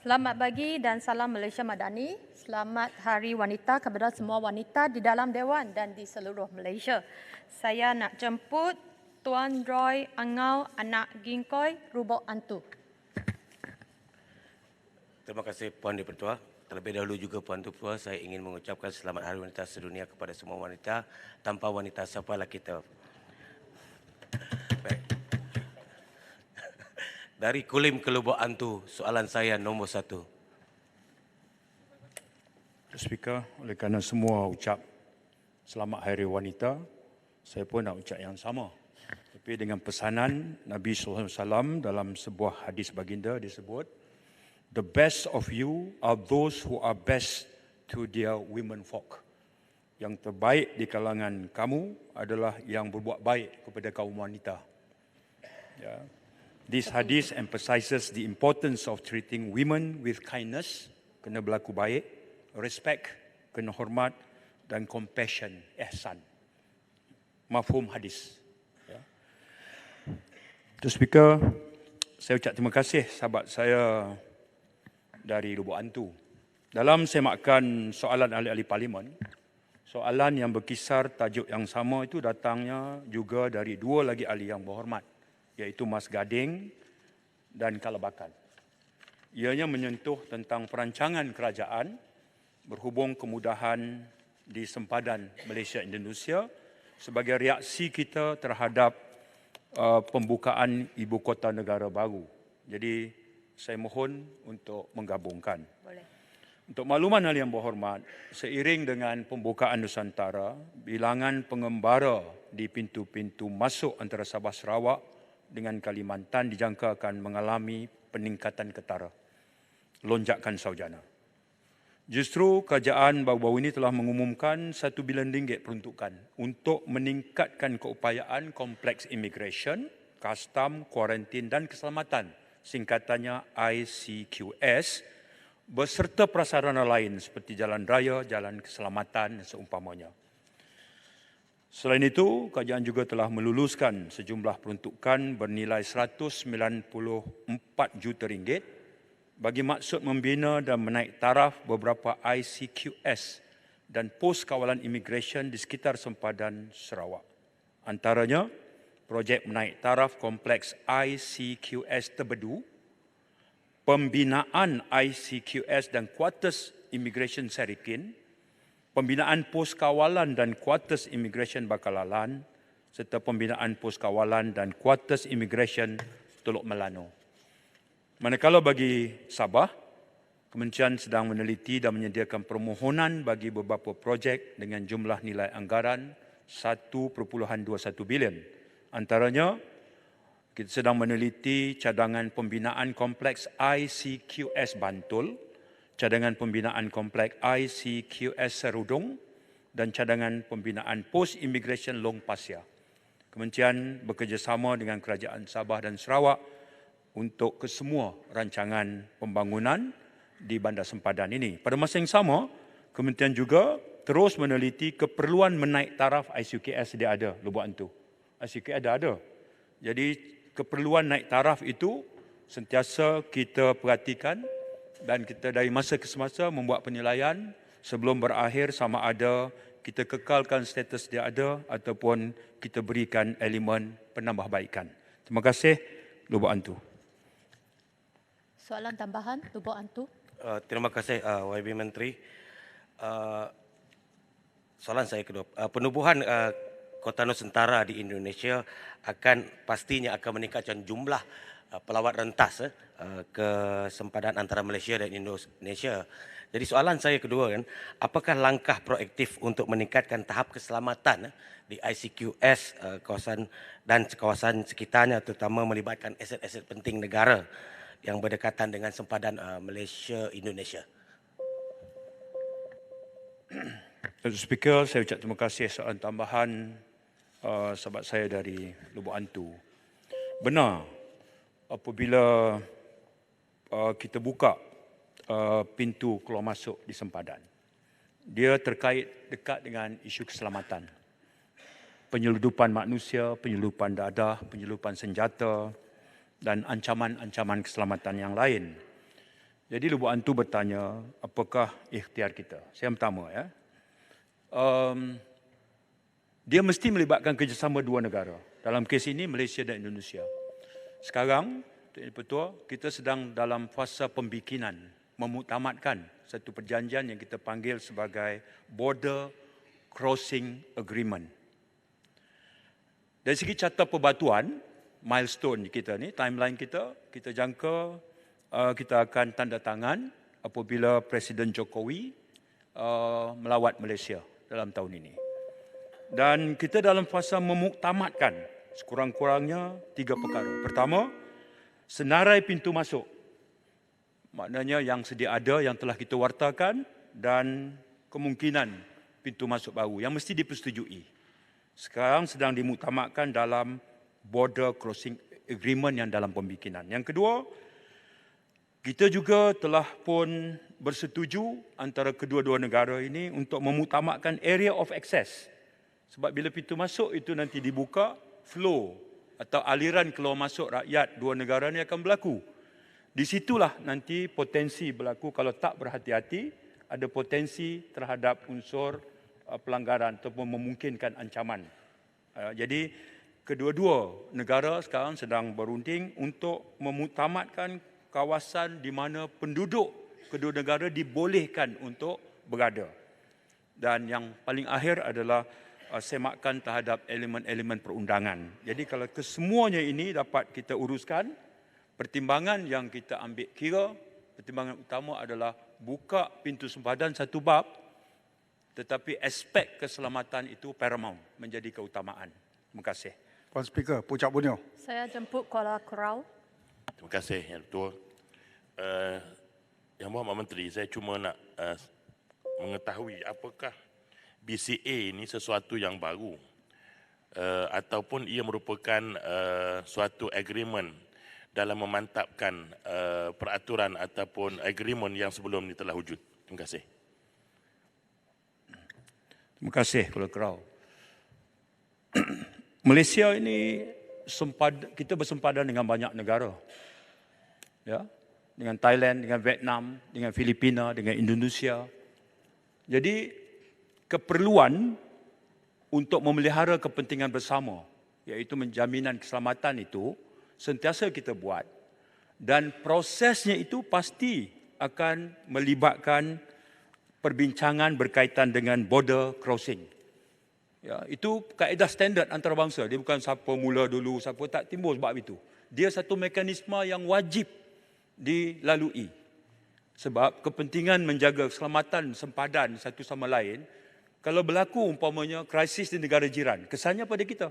Selamat pagi dan salam Malaysia Madani. Selamat Hari Wanita kepada semua wanita di dalam Dewan dan di seluruh Malaysia. Saya nak jemput Tuan Roy Angau, anak Gingkoi, Rubok Antu. Terima kasih Puan Di-Pertua. Terlebih dahulu juga Puan Di-Pertua, saya ingin mengucapkan Selamat Hari Wanita Sedunia kepada semua wanita. Tanpa wanita, siapalah kita. Baik. Dari Kulim ke Lubuk Antu, soalan saya nombor 1. Speaker, oleh kerana semua ucap Selamat Hari Wanita, saya pun nak ucap yang sama. Tapi dengan pesanan Nabi SAW dalam sebuah hadis baginda disebut, the best of you are those who are best to their women folk. Yang terbaik di kalangan kamu adalah yang berbuat baik kepada kaum wanita. Ya. This hadis emphasizes the importance of treating women with kindness, kena berlaku baik, respect, kena hormat, dan compassion, ihsan. Mafhum hadis. Ya. Itu Speaker, saya ucap terima kasih sahabat saya dari Lubuk Antu. Dalam semakan soalan ahli-ahli parlimen, soalan yang berkisar tajuk yang sama itu datangnya juga dari dua lagi ahli yang berhormat, iaitu Mas Gading dan Kalabakan. Ianya menyentuh tentang perancangan kerajaan berhubung kemudahan di sempadan Malaysia-Indonesia sebagai reaksi kita terhadap pembukaan ibu kota negara baru. Jadi saya mohon untuk menggabungkan. Boleh. Untuk makluman ahli yang berhormat, seiring dengan pembukaan Nusantara, bilangan pengembara di pintu-pintu masuk antara Sabah Sarawak dengan Kalimantan dijangka akan mengalami peningkatan ketara, lonjakan sarjana. Justru kerajaan baru-baru ini telah mengumumkan RM1 bilion peruntukan untuk meningkatkan keupayaan kompleks imigresen, custom, kuarantin dan keselamatan, singkatannya ICQS, beserta prasarana lain seperti jalan raya, jalan keselamatan dan seumpamanya. Selain itu, kerajaan juga telah meluluskan sejumlah peruntukan bernilai RM194 juta bagi maksud membina dan menaik taraf beberapa ICQS dan pos kawalan imigresen di sekitar sempadan Sarawak. Antaranya, projek menaik taraf kompleks ICQS Terbedu, pembinaan ICQS dan kuartus imigresen Serikin, pembinaan pos kawalan dan kuartus imigresen Bakalalan, serta pembinaan pos kawalan dan kuartus imigresen Teluk Melano. Manakala bagi Sabah, Kementerian sedang meneliti dan menyediakan permohonan bagi beberapa projek dengan jumlah nilai anggaran 1.21 bilion. Antaranya, kita sedang meneliti cadangan pembinaan kompleks ICQS Bantul, cadangan pembinaan kompleks ICQS Serudong, dan cadangan pembinaan pos imigresen Long Pasir. Kementerian bekerjasama dengan Kerajaan Sabah dan Sarawak untuk kesemua rancangan pembangunan di bandar sempadan ini. Pada masa yang sama, Kementerian juga terus meneliti keperluan menaik taraf ICQS dia ada, Lubuk Antu. ICQS ada. Jadi keperluan naik taraf itu sentiasa kita perhatikan dan kita dari masa ke semasa membuat penilaian sebelum berakhir sama ada kita kekalkan status dia ada ataupun kita berikan elemen penambahbaikan. Terima kasih, Lubuk Antu. Soalan tambahan, Lubok Antu. Terima kasih YB Menteri. Soalan saya kedua. Penubuhan Kota Nusantara di Indonesia pastinya akan meningkatkan jumlah pelawat rentas ke sempadan antara Malaysia dan Indonesia. Jadi soalan saya kedua kan, apakah langkah proaktif untuk meningkatkan tahap keselamatan di ICQS kawasan dan kawasan sekitarnya, terutama melibatkan aset-aset penting negara yang berdekatan dengan sempadan Malaysia-Indonesia? Speaker, saya ucap terima kasih soalan tambahan sahabat saya dari Lubuk Antu. Benar, apabila kita buka pintu keluar masuk di sempadan, dia terkait dekat dengan isu keselamatan. Penyeludupan manusia, penyeludupan dadah, penyeludupan senjata dan ancaman-ancaman keselamatan yang lain. Jadi Lubuk Antu bertanya, apakah ikhtiar kita? Saya yang pertama ya. Dia mesti melibatkan kerjasama dua negara. Dalam kes ini Malaysia dan Indonesia. Sekarang, Tuan Petua, kita sedang dalam fasa pembikinan, memuktamadkan satu perjanjian yang kita panggil sebagai Border Crossing Agreement. Dari segi carta perbatuan, milestone kita ni, timeline kita jangka kita akan tanda tangan apabila Presiden Jokowi melawat Malaysia dalam tahun ini. Dan kita dalam fasa memuktamadkan sekurang-kurangnya 3 perkara. Pertama, senarai pintu masuk. Maknanya yang sedia ada, yang telah kita wartakan dan kemungkinan pintu masuk baru yang mesti dipersetujui. Sekarang sedang dimuktamadkan dalam Border Crossing Agreement yang dalam pembikinan. Yang kedua, kita juga telah pun bersetuju antara kedua-dua negara ini untuk memuktamadkan area of access. Sebab bila pintu masuk itu nanti dibuka, flow atau aliran keluar masuk rakyat dua negara ini akan berlaku. Di situlah nanti potensi berlaku kalau tak berhati-hati, ada potensi terhadap unsur pelanggaran ataupun memungkinkan ancaman. Jadi kedua-dua negara sekarang sedang berunding untuk memuktamadkan kawasan di mana penduduk kedua negara dibolehkan untuk berada. Dan yang paling akhir adalah semakan terhadap elemen-elemen perundangan. Jadi kalau kesemuanya ini dapat kita uruskan, pertimbangan yang kita ambil kira, pertimbangan utama adalah buka pintu sempadan satu bab, tetapi aspek keselamatan itu paramount, menjadi keutamaan. Terima kasih. Puan Speaker, Pucak Borneo. Saya jemput Kuala Kurau. Terima kasih, Yang Ketua. Yang Berhormat Menteri, saya cuma nak mengetahui apakah BCA ini sesuatu yang baru ataupun ia merupakan suatu agreement dalam memantapkan peraturan ataupun agreement yang sebelum ini telah wujud. Terima kasih. Terima kasih, Kuala Kurau. Malaysia ini kita bersempadan dengan banyak negara. Ya, dengan Thailand, dengan Vietnam, dengan Filipina, dengan Indonesia. Jadi keperluan untuk memelihara kepentingan bersama, iaitu menjaminan keselamatan itu sentiasa kita buat. Dan prosesnya itu pasti akan melibatkan perbincangan berkaitan dengan border crossing. Ya, itu kaedah standard antarabangsa. Dia bukan siapa mula dulu, siapa tak timbul sebab itu. Dia satu mekanisme yang wajib dilalui. Sebab kepentingan menjaga keselamatan sempadan satu sama lain, kalau berlaku umpamanya krisis di negara jiran, kesannya pada kita.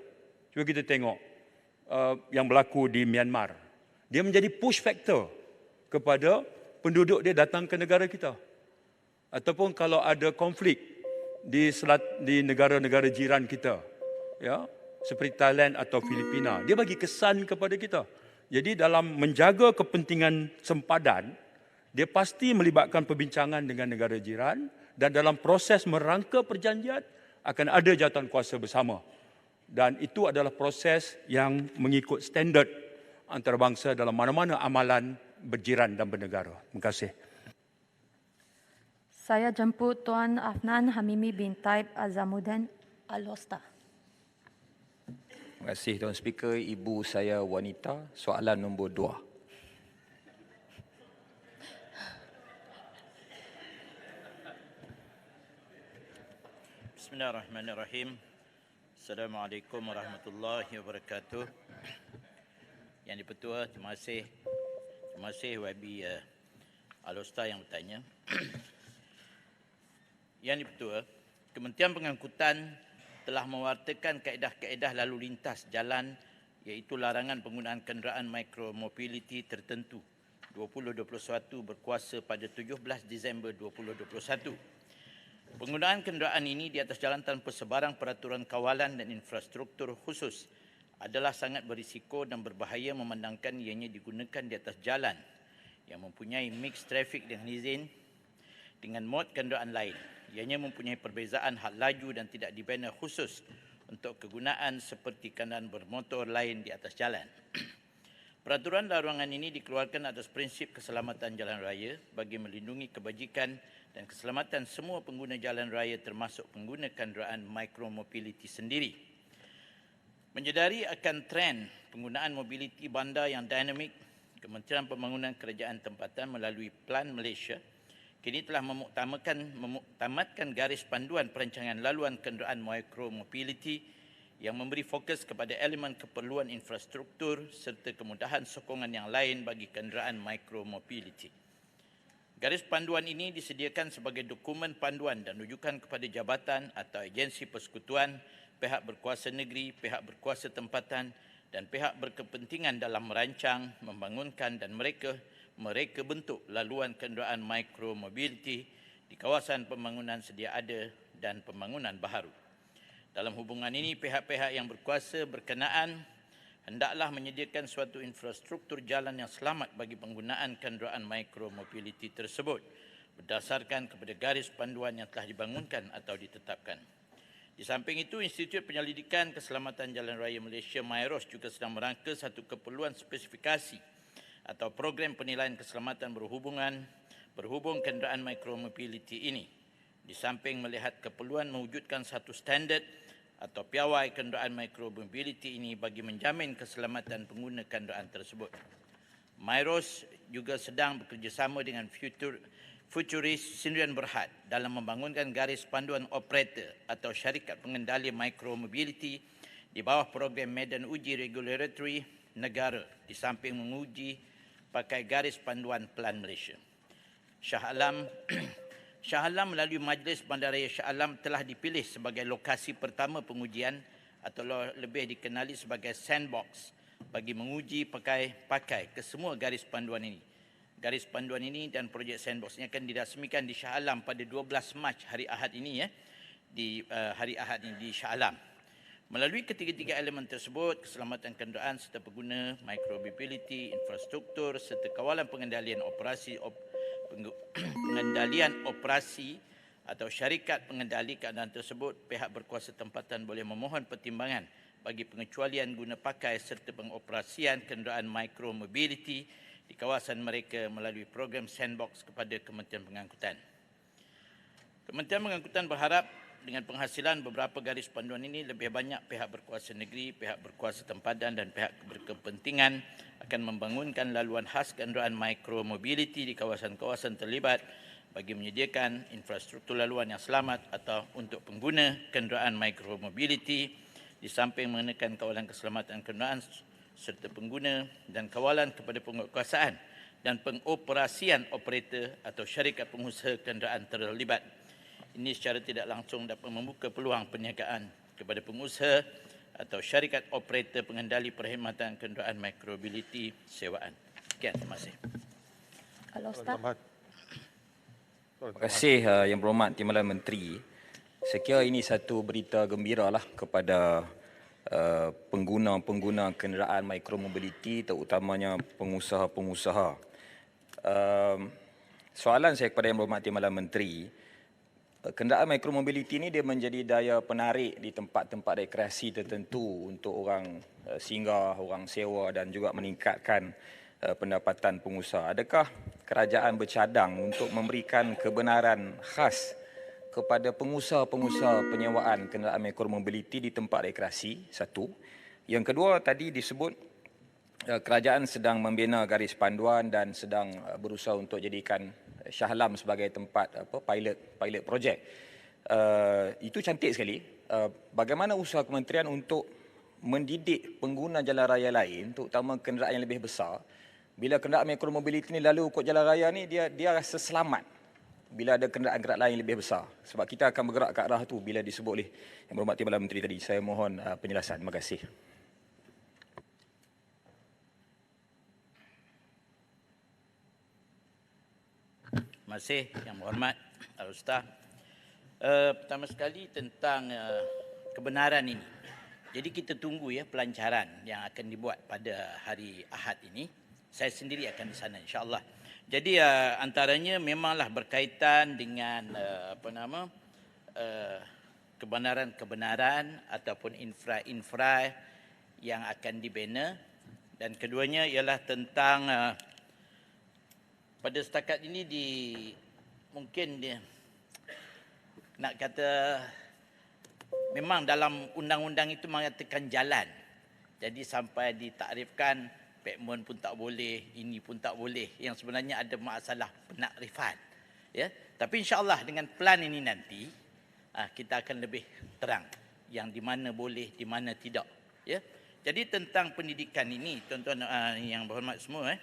Cuba kita tengok yang berlaku di Myanmar. Dia menjadi push factor kepada penduduk dia datang ke negara kita. Ataupun kalau ada konflik di negara-negara jiran kita, ya, seperti Thailand atau Filipina, dia bagi kesan kepada kita. Jadi dalam menjaga kepentingan sempadan, dia pasti melibatkan perbincangan dengan negara jiran dan dalam proses merangka perjanjian akan ada jawatan kuasa bersama. Dan itu adalah proses yang mengikut standard antarabangsa dalam mana-mana amalan berjiran dan bernegara. Terima kasih. Saya jemput Tuan Afnan Hamimi bin Taib Azamuddin Al-Hosta. Terima kasih Tuan Speaker. Ibu saya wanita. Soalan nombor 2. Bismillahirrahmanirrahim. Assalamualaikum warahmatullahi wabarakatuh. Yang di-Pertua, terima kasih. Terima kasih YB Al-Hosta yang bertanya. Yang di-Pertua, Kementerian Pengangkutan telah mewartakan kaedah-kaedah lalu lintas jalan iaitu larangan penggunaan kenderaan micromobility tertentu 2021 berkuasa pada 17 Disember 2021. Penggunaan kenderaan ini di atas jalan tanpa sebarang peraturan kawalan dan infrastruktur khusus adalah sangat berisiko dan berbahaya memandangkan ianya digunakan di atas jalan yang mempunyai mixed traffic dengan izin dengan mod kenderaan lain. Ianya mempunyai perbezaan had laju dan tidak dibina khusus untuk kegunaan seperti kenderaan bermotor lain di atas jalan. Peraturan larangan ini dikeluarkan atas prinsip keselamatan jalan raya bagi melindungi kebajikan dan keselamatan semua pengguna jalan raya termasuk pengguna kenderaan micromobility sendiri. Menyedari akan trend penggunaan mobiliti bandar yang dinamik, Kementerian Pembangunan Kerajaan Tempatan melalui Plan Malaysia kini telah memuktamadkan garis panduan perancangan laluan kenderaan micromobility yang memberi fokus kepada elemen keperluan infrastruktur serta kemudahan sokongan yang lain bagi kenderaan micromobility. Garis panduan ini disediakan sebagai dokumen panduan dan rujukan kepada jabatan atau agensi persekutuan, pihak berkuasa negeri, pihak berkuasa tempatan dan pihak berkepentingan dalam merancang, membangunkan dan mereka bentuk laluan kenderaan micromobility di kawasan pembangunan sedia ada dan pembangunan baharu. Dalam hubungan ini, pihak-pihak yang berkuasa berkenaan hendaklah menyediakan suatu infrastruktur jalan yang selamat bagi penggunaan kenderaan micromobility tersebut berdasarkan kepada garis panduan yang telah dibangunkan atau ditetapkan. Di samping itu, Institut Penyelidikan Keselamatan Jalan Raya Malaysia MIROS juga sedang merangka satu keperluan spesifikasi atau program penilaian keselamatan berhubung kenderaan micromobility ini. Di samping melihat keperluan mewujudkan satu standard atau piawai kenderaan micromobility ini bagi menjamin keselamatan pengguna kenderaan tersebut. MIROS juga sedang bekerjasama dengan Futuris Sdn Bhd dalam membangunkan garis panduan operator atau syarikat pengendali micromobility di bawah program medan uji regulatory negara di samping menguji pakai garis panduan Plan Malaysia. Shah Alam melalui Majlis Bandaraya Shah Alam telah dipilih sebagai lokasi pertama pengujian atau lebih dikenali sebagai sandbox bagi menguji pakai ke semua garis panduan ini. Garis panduan ini dan projek sandbox ini akan dirasmikan di Shah Alam pada 12 Mac hari Ahad ini hari Ahad ini di Shah Alam. Melalui ketiga-tiga elemen tersebut, keselamatan kenderaan serta pengguna, micromobility, infrastruktur serta kawalan pengendalian operasi atau syarikat pengendali keadaan tersebut, pihak berkuasa tempatan boleh memohon pertimbangan bagi pengecualian guna pakai serta pengoperasian kenderaan micromobility di kawasan mereka melalui program sandbox kepada Kementerian Pengangkutan. Kementerian Pengangkutan berharap dengan penghasilan beberapa garis panduan ini, lebih banyak pihak berkuasa negeri, pihak berkuasa tempatan dan pihak berkepentingan akan membangunkan laluan khas kenderaan micromobility di kawasan-kawasan terlibat bagi menyediakan infrastruktur laluan yang selamat atau untuk pengguna kenderaan micromobility di samping mengenakan kawalan keselamatan kenderaan serta pengguna dan kawalan kepada penguatkuasaan dan pengoperasian operator atau syarikat pengusaha kenderaan terlibat. Ini secara tidak langsung dapat membuka peluang perniagaan kepada pengusaha atau syarikat operator pengendali perkhidmatan kenderaan micromobility sewaan. Sekian, terima kasih. Kalau Ustaz. Terima kasih Yang Berhormat Timbalan Menteri. Saya kira ini satu berita gembira lah kepada pengguna-pengguna kenderaan micromobility, terutamanya pengusaha-pengusaha. Soalan saya kepada Yang Berhormat Timbalan Menteri, kenderaan micromobility ini dia menjadi daya penarik di tempat-tempat rekreasi tertentu untuk orang singgah, orang sewa dan juga meningkatkan pendapatan pengusaha. Adakah kerajaan bercadang untuk memberikan kebenaran khas kepada pengusaha-pengusaha penyewaan kenderaan micromobility di tempat rekreasi? Satu. Yang kedua, tadi disebut kerajaan sedang membina garis panduan dan sedang berusaha untuk jadikan Shah Alam sebagai tempat pilot projek. Itu cantik sekali. Bagaimana usaha kementerian untuk mendidik pengguna jalan raya lain, terutama kenderaan yang lebih besar, bila kenderaan micromobility ni lalu ikut jalan raya ni, dia rasa selamat bila ada kenderaan-kenderaan lain lebih besar. Sebab kita akan bergerak ke arah tu bila disebut oleh Yang Berhormat Timbalan Menteri tadi. Saya mohon penjelasan. Terima kasih. Terima kasih Yang Berhormat Al-Ustaz. Pertama sekali tentang kebenaran ini. Jadi kita tunggu pelancaran yang akan dibuat pada hari Ahad ini. Saya sendiri akan di sana insya-Allah. Jadi antaranya memanglah berkaitan dengan kebenaran-kebenaran ataupun infra-infra yang akan dibina Dan keduanya ialah tentang pada setakat ini mungkin dia nak kata memang dalam undang-undang itu mengatakan jalan. Jadi sampai ditakrifkan pavement pun tak boleh, ini pun tak boleh. Yang sebenarnya ada masalah penakrifan. Ya, tapi insya-Allah dengan plan ini nanti kita akan lebih terang yang di mana boleh, di mana tidak. Ya. Jadi tentang pendidikan ini, tuan-tuan yang berhormat semua,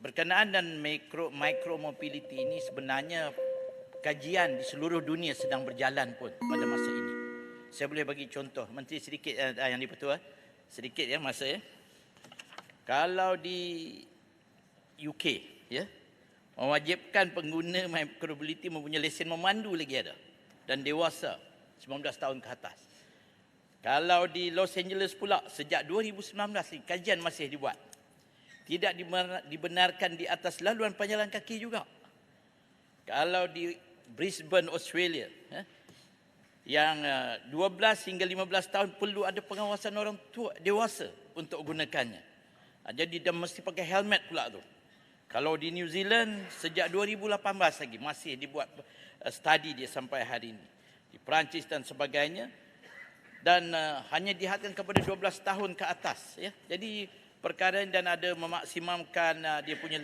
berkenaan dan micro mobility ini sebenarnya kajian di seluruh dunia sedang berjalan pun pada masa ini. Saya boleh bagi contoh, Menteri sedikit yang di-Pertua, sedikit ya masa ya. Kalau di UK ya, mewajibkan pengguna micromobility mempunyai lesen memandu lagi ada dan dewasa 19 tahun ke atas. Kalau di Los Angeles pula sejak 2019 kajian masih dibuat. Tidak dibenarkan di atas laluan pejalan kaki juga. Kalau di Brisbane, Australia, yang 12 hingga 15 tahun perlu ada pengawasan orang tua dewasa untuk gunakannya. Jadi dia mesti pakai helmet pula tu. Kalau di New Zealand sejak 2018 lagi masih dibuat study dia sampai hari ini. Di Perancis dan sebagainya. Dan hanya dihadkan kepada 12 tahun ke atas. Ya. Jadi perkara dan ada memaksimumkan dia punya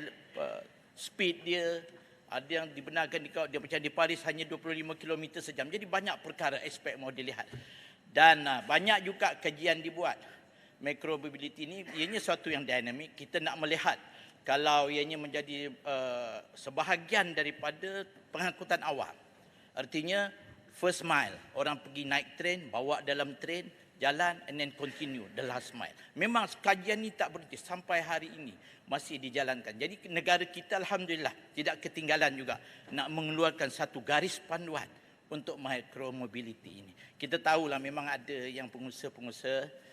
speed dia. Ada yang dibenarkan dia macam di Paris hanya 25 km sejam. Jadi banyak perkara aspek mau dilihat. Dan banyak juga kajian dibuat. Micromobility ini ianya suatu yang dinamik. Kita nak melihat kalau ianya menjadi sebahagian daripada pengangkutan awam. Artinya first mile, orang pergi naik train, bawa dalam train, jalan and then continue the last mile. Memang kajian ini tak berhenti sampai hari ini masih dijalankan. Jadi negara kita alhamdulillah tidak ketinggalan juga nak mengeluarkan satu garis panduan untuk micromobility ini. Kita tahulah memang ada yang pengusaha-pengusaha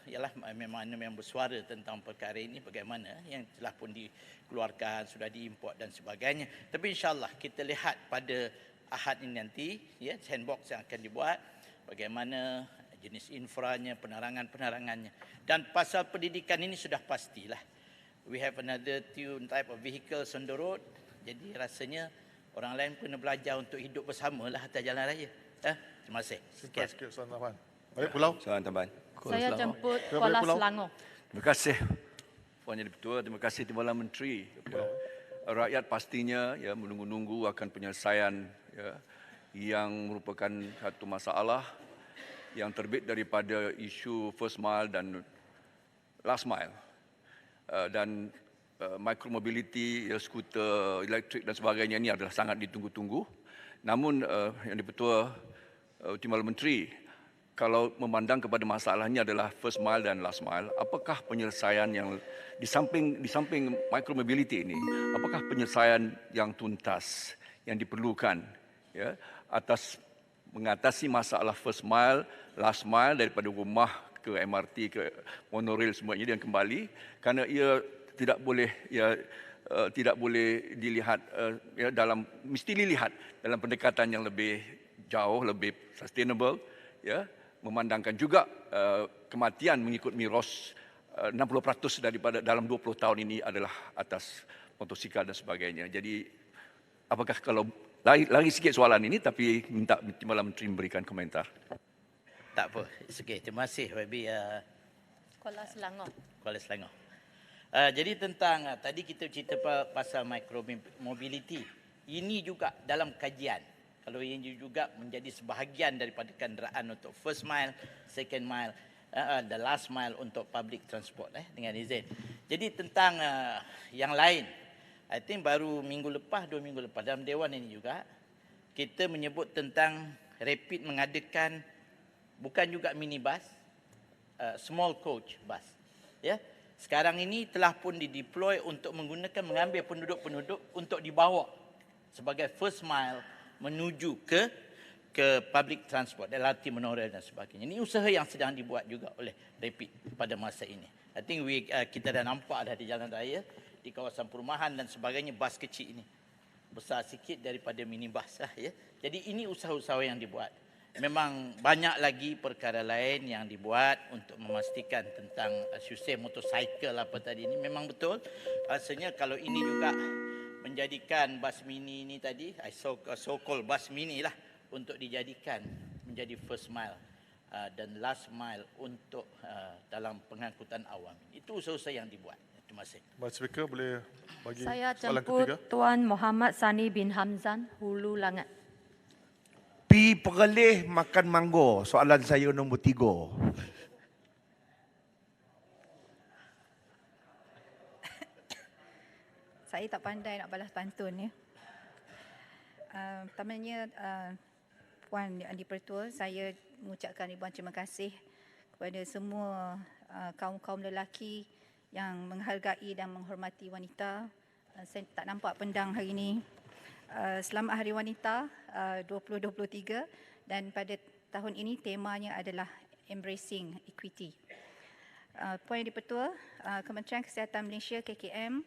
ialah memang bersuara tentang perkara ini bagaimana yang telah pun dikeluarkan, sudah diimport dan sebagainya. Tapi insya-Allah kita lihat pada Ahad ini nanti, ya, sandbox yang akan dibuat, bagaimana jenis infranya, penerangan-penerangannya. Dan pasal pendidikan ini sudah pastilah. We have another type of vehicles on the road. Jadi rasanya orang lain kena belajar untuk hidup bersama lah atas jalan raya. Terima kasih. Sekian. Sikit soalan tambahan. Baik, Pulau. Soalan tambahan. Saya jemput Baik, Kuala Pulau. Selangor. Terima kasih Puan Yang di-Pertua, terima kasih Timbalan Menteri. Ya. Rakyat pastinya ya menunggu-nunggu akan penyelesaian ya, yang merupakan satu masalah yang terbit daripada isu first mile dan last mile. Dan micromobility, ya, skuter elektrik dan sebagainya ini adalah sangat ditunggu-tunggu. Namun Yang di-Pertua, Timbalan Menteri, kalau memandang kepada masalahnya adalah first mile dan last mile, apakah penyelesaian yang di samping micromobility ini, apakah penyelesaian yang tuntas yang diperlukan ya atas mengatasi masalah first mile, last mile daripada rumah ke MRT ke monorail semuanya dan kembali, kerana ia tidak boleh dilihat ya mesti dilihat dalam pendekatan yang lebih jauh, lebih sustainable ya. Memandangkan juga kematian mengikut miros 60% daripada dalam 20 tahun ini adalah atas motosikal dan sebagainya. Jadi apakah kalau lari sikit soalan ini tapi minta Timbalan Menteri memberikan komentar. Tak apa. Okay. Terima kasih YB Kuala Selangor. Kuala Selangor. Jadi tentang tadi kita cerita pasal micromobility. Ini juga dalam kajian. Kalau ini juga menjadi sebahagian daripada kenderaan untuk first mile, second mile, the last mile untuk public transport dengan izin. Jadi tentang yang lain, I think baru minggu lepas, 2 minggu lepas dalam Dewan ini juga, kita menyebut tentang Rapid mengadakan bukan juga minibus, small coach bus. Ya. Sekarang ini telah pun dideploy untuk mengambil penduduk-penduduk untuk dibawa sebagai first mile menuju ke public transport, LRT, monorail dan sebagainya. Ini usaha yang sedang dibuat juga oleh Rapid pada masa ini. I think kita dah nampak dah di jalan raya, di kawasan perumahan dan sebagainya, bas kecil ini besar sikit daripada minibus lah ya. Jadi ini usaha-usaha yang dibuat. memang banyak lagi perkara lain yang dibuat untuk memastikan tentang susah motosikal apa tadi ini. Memang betul. Rasanya kalau ini juga menjadikan bas mini ini tadi, so-called bas mini lah, untuk dijadikan menjadi first mile dan last mile untuk dalam pengangkutan awam. Itu usaha yang dibuat. Terima kasih. Vice Speaker boleh bagi Saya soalan jemput ketiga. Tuan Muhammad Sani bin Hamzan, Hulu Langat. Pi perleh makan manggo. Soalan saya nombor 3. Saya tak pandai nak balas pantun ya. Pertamanya Puan Andi Pertua, saya mengucapkan ribuan terima kasih kepada semua kaum-kaum lelaki yang menghargai dan menghormati wanita. Saya tak nampak pendang hari ini. Selamat Hari Wanita 2023 dan pada tahun ini temanya adalah Embracing Equity. Puan Andi Pertua, Kementerian Kesihatan Malaysia KKM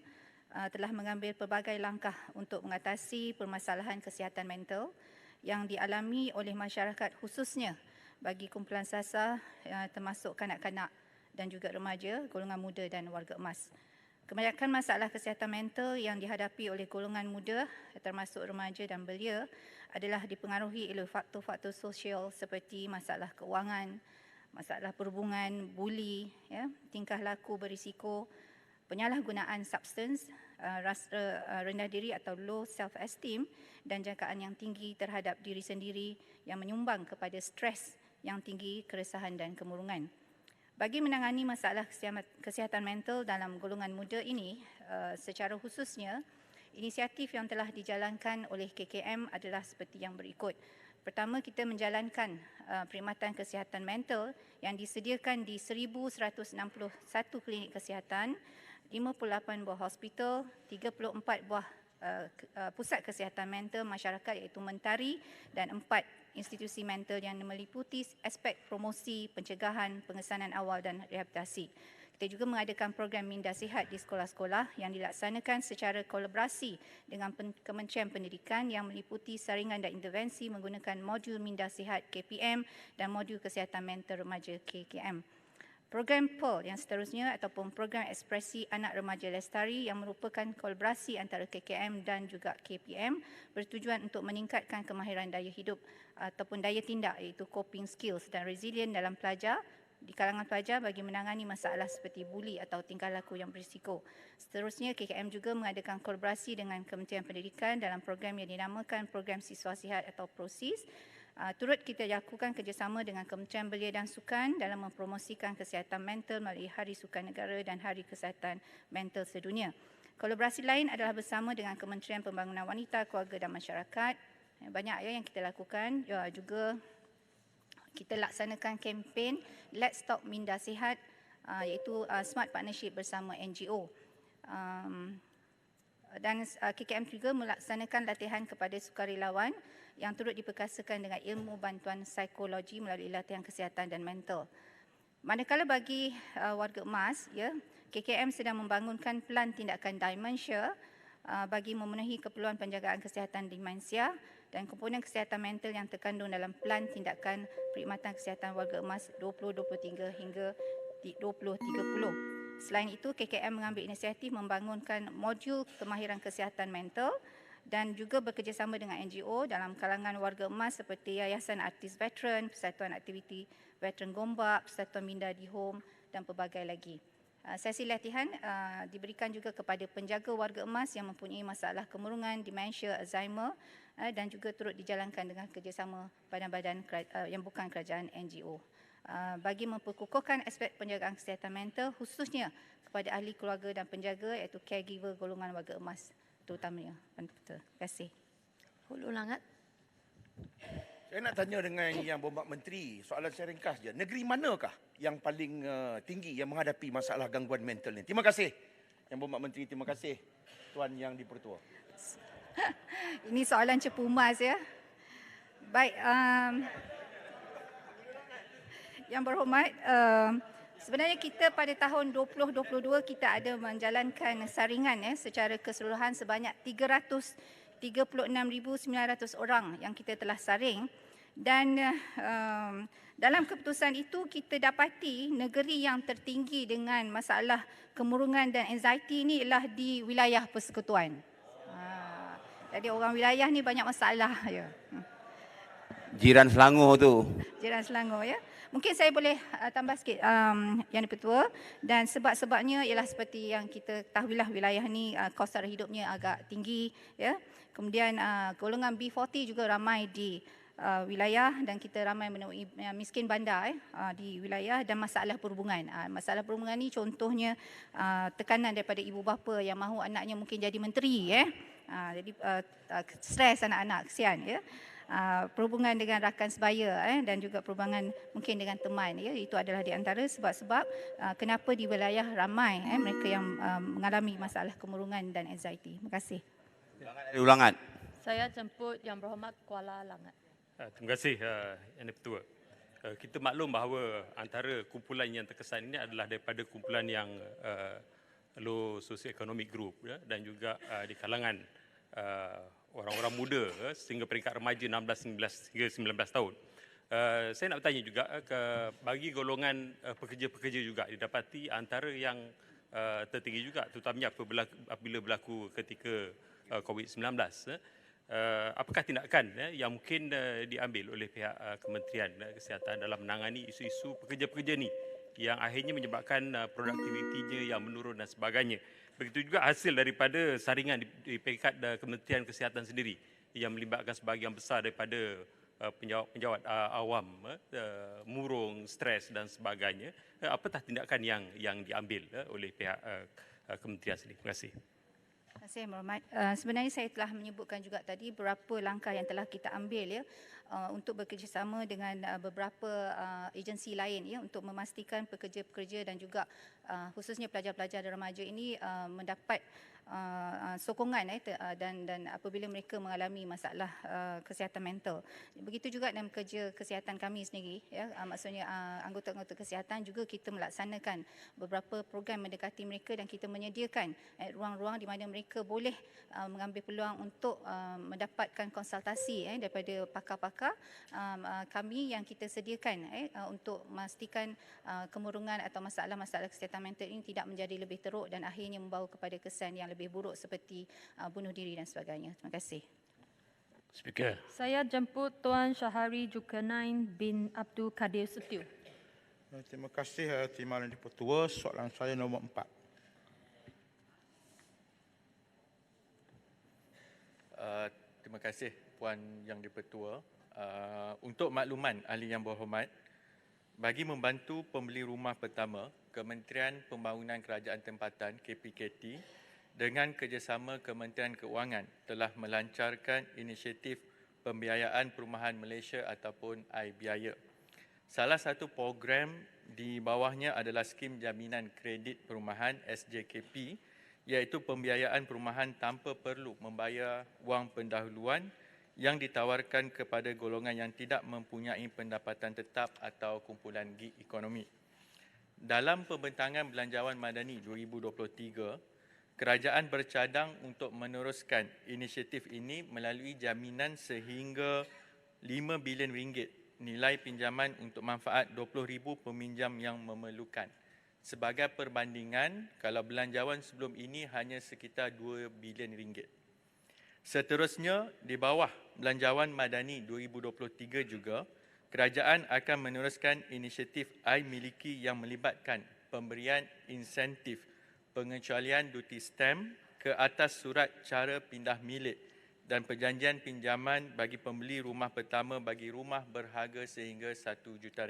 telah mengambil pelbagai langkah untuk mengatasi permasalahan kesihatan mental yang dialami oleh masyarakat khususnya bagi kumpulan sasar termasuk kanak-kanak dan juga remaja, golongan muda dan warga emas. Kebanyakan masalah kesihatan mental yang dihadapi oleh golongan muda termasuk remaja dan belia adalah dipengaruhi oleh faktor-faktor sosial seperti masalah keuangan, masalah perhubungan, buli, tingkah laku berisiko, penyalahgunaan substans, rasa rendah diri atau low self-esteem dan jangkaan yang tinggi terhadap diri sendiri yang menyumbang kepada stres yang tinggi, keresahan dan kemurungan. Bagi menangani masalah kesihatan mental dalam golongan muda ini, secara khususnya, inisiatif yang telah dijalankan oleh KKM adalah seperti yang berikut. Pertama, kita menjalankan perkhidmatan kesihatan mental yang disediakan di 1,161 klinik kesihatan, 58 buah hospital, 34 buah pusat kesihatan mental masyarakat iaitu Mentari dan 4 institusi mental yang meliputi aspek promosi, pencegahan, pengesanan awal dan rehabilitasi. Kita juga mengadakan program minda sihat di sekolah-sekolah yang dilaksanakan secara kolaborasi dengan Kementerian Pendidikan yang meliputi saringan dan intervensi menggunakan modul minda sihat KPM dan modul kesihatan mental remaja KKM. Program PEARL yang seterusnya ataupun program ekspresi anak remaja lestari yang merupakan kolaborasi antara KKM dan juga KPM bertujuan untuk meningkatkan kemahiran daya hidup ataupun daya tindak iaitu coping skills dan resilient dalam pelajar di kalangan pelajar bagi menangani masalah seperti buli atau tingkah laku yang berisiko. Seterusnya KKM juga mengadakan kolaborasi dengan Kementerian Pendidikan dalam program yang dinamakan Program Siswa Sihat atau PROSIS. Turut kita lakukan kerjasama dengan Kementerian Belia dan Sukan dalam mempromosikan kesihatan mental melalui Hari Sukan Negara dan Hari Kesihatan Mental Sedunia. Kolaborasi lain adalah bersama dengan Kementerian Pembangunan Wanita, Keluarga dan Masyarakat. Banyak yang kita lakukan. Juga kita laksanakan kempen Let's Stop Minda Sihat iaitu Smart Partnership bersama NGO. Dan KKM juga melaksanakan latihan kepada sukarelawan yang turut diperkasakan dengan ilmu bantuan psikologi melalui latihan kesihatan dan mental. Manakala bagi warga emas, KKM sedang membangunkan pelan tindakan demensia bagi memenuhi keperluan penjagaan kesihatan demensia dan komponen kesihatan mental yang terkandung dalam pelan tindakan perkhidmatan kesihatan warga emas 2023 hingga 2030. Selain itu, KKM mengambil inisiatif membangunkan modul kemahiran kesihatan mental dan juga bekerjasama dengan NGO dalam kalangan warga emas seperti Yayasan Artis Veteran, Persatuan Aktiviti Veteran Gombak, Persatuan Minda di Home dan pelbagai lagi. Sesi latihan diberikan juga kepada penjaga warga emas yang mempunyai masalah kemurungan, demensia, Alzheimer dan juga turut dijalankan dengan kerjasama badan-badan yang bukan kerajaan NGO. Bagi memperkukuhkan aspek penjagaan kesihatan mental khususnya kepada ahli keluarga dan penjaga iaitu caregiver golongan warga emas terutamanya. Terima kasih. Hulu Langat. Saya nak tanya dengan Yang Berhormat Menteri, soalan saya ringkas je. Negeri manakah yang paling tinggi yang menghadapi masalah gangguan mental ni? Terima kasih Yang Berhormat Menteri, terima kasih Tuan Yang di-Pertua. Ini soalan cepu emas ya. Baik, Yang Berhormat, sebenarnya kita pada tahun 2022 kita ada menjalankan saringan secara keseluruhan sebanyak 336,900 orang yang kita telah saring Dan dalam keputusan itu kita dapati negeri yang tertinggi dengan masalah kemurungan dan anxiety ini ialah di wilayah persekutuan. Jadi orang wilayah ni banyak masalah ya. Jiran Selangor tu. Jiran Selangor ya. Mungkin saya boleh tambah sikit Yang di-Pertua, dan sebab-sebabnya ialah seperti yang kita ketahuilah wilayah ni kos sara hidupnya agak tinggi ya. Kemudian golongan B40 juga ramai di wilayah, dan kita ramai menemui miskin bandar di wilayah, dan masalah perhubungan. Masalah perhubungan ni contohnya tekanan daripada ibu bapa yang mahu anaknya mungkin jadi menteri jadi stres anak-anak, kesian ya. Perhubungan dengan rakan sebaya dan juga perhubungan mungkin dengan teman ya, itu adalah di antara sebab-sebab kenapa di wilayah ramai mereka yang mengalami masalah kemurungan dan anxiety. Terima kasih. Ulangan. Saya jemput Yang Berhormat Kuala Langat. Terima kasih Yang di-Pertua. Kita maklum bahawa antara kumpulan yang terkesan ini adalah daripada kumpulan yang low socio-economic group dan juga di kalangan orang-orang muda sehingga peringkat remaja 16 hingga 19 tahun. Saya nak bertanya juga bagi golongan pekerja-pekerja juga didapati antara yang tertinggi juga, terutamanya apabila berlaku ketika COVID-19. Apakah tindakan yang mungkin diambil oleh pihak Kementerian Kesihatan dalam menangani isu-isu pekerja-pekerja ni yang akhirnya menyebabkan produktivitinya yang menurun dan sebagainya. Begitu juga hasil daripada saringan di peringkat Kementerian Kesihatan sendiri yang melibatkan sebahagian besar daripada penjawat awam, murung, stres dan sebagainya. Apakah tindakan yang diambil oleh pihak Kementerian sendiri? Terima kasih. Terima kasih, Berhormat. Sebenarnya saya telah menyebutkan juga tadi beberapa langkah yang telah kita ambil ya untuk bekerjasama dengan beberapa agensi lain ya untuk memastikan pekerja-pekerja dan juga khususnya pelajar-pelajar dan remaja ini mendapat sokongan dan apabila mereka mengalami masalah kesihatan mental. Begitu juga dalam kerja kesihatan kami sendiri ya, maksudnya anggota-anggota kesihatan juga kita melaksanakan beberapa program mendekati mereka dan kita menyediakan ruang-ruang di mana mereka boleh mengambil peluang untuk mendapatkan konsultasi daripada pakar-pakar kami yang kita sediakan untuk memastikan kemurungan atau masalah-masalah kesihatan mental ini tidak menjadi lebih teruk dan akhirnya membawa kepada kesan yang lebih buruk seperti bunuh diri dan sebagainya. Terima kasih. Speaker. Saya jemput Tuan Syahari Zulkarnain bin Abdul Kadir Setiu. Terima kasih Timbalan di-Pertua. Soalan saya nombor 4. Terima kasih Puan Yang di-Pertua. Untuk makluman ahli yang berhormat, bagi membantu pembeli rumah pertama, Kementerian Pembangunan Kerajaan Tempatan KPKT dengan kerjasama Kementerian Keuangan telah melancarkan inisiatif pembiayaan perumahan Malaysia ataupun iBiaya. Salah satu program di bawahnya adalah skim jaminan kredit perumahan SJKP, iaitu pembiayaan perumahan tanpa perlu membayar wang pendahuluan yang ditawarkan kepada golongan yang tidak mempunyai pendapatan tetap atau kumpulan gig ekonomi. Dalam pembentangan Belanjawan Madani 2023, kerajaan bercadang untuk meneruskan inisiatif ini melalui jaminan sehingga RM5 bilion nilai pinjaman untuk manfaat 20,000 peminjam yang memerlukan. Sebagai perbandingan, kalau belanjawan sebelum ini hanya sekitar RM2 bilion. Seterusnya, di bawah Belanjawan Madani 2023 juga, kerajaan akan meneruskan inisiatif iMiliki yang melibatkan pemberian insentif pengecualian duty stamp ke atas surat cara pindah milik dan perjanjian pinjaman bagi pembeli rumah pertama bagi rumah berharga sehingga RM1 juta.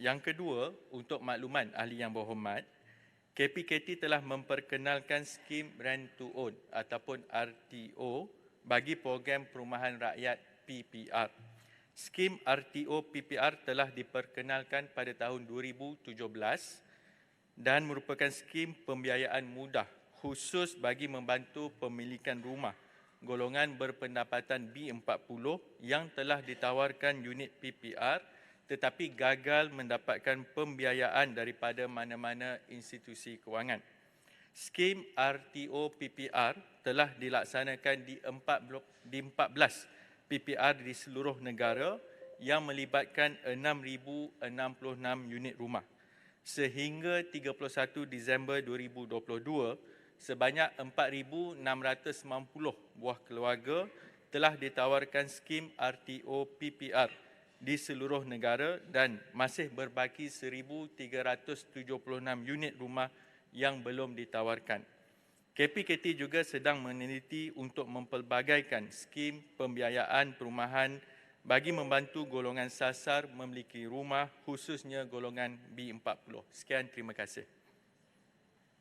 Yang kedua, untuk makluman ahli yang berhormat, KPKT telah memperkenalkan skim Rent to Own ataupun RTO bagi program perumahan rakyat PPR. Skim RTO PPR telah diperkenalkan pada tahun 2017 dan merupakan skim pembiayaan mudah khusus bagi membantu pemilikan rumah golongan berpendapatan B40 yang telah ditawarkan unit PPR tetapi gagal mendapatkan pembiayaan daripada mana-mana institusi kewangan. Skim RTO PPR telah dilaksanakan di 14 PPR di seluruh negara yang melibatkan 6,066 unit rumah. Sehingga 31 Disember 2022, sebanyak 4,690 buah keluarga telah ditawarkan skim RTO PPR di seluruh negara dan masih berbaki 1,376 unit rumah yang belum ditawarkan. KPKT juga sedang meneliti untuk mempelbagaikan skim pembiayaan perumahan bagi membantu golongan sasar memiliki rumah, khususnya golongan B40. Sekian, terima kasih.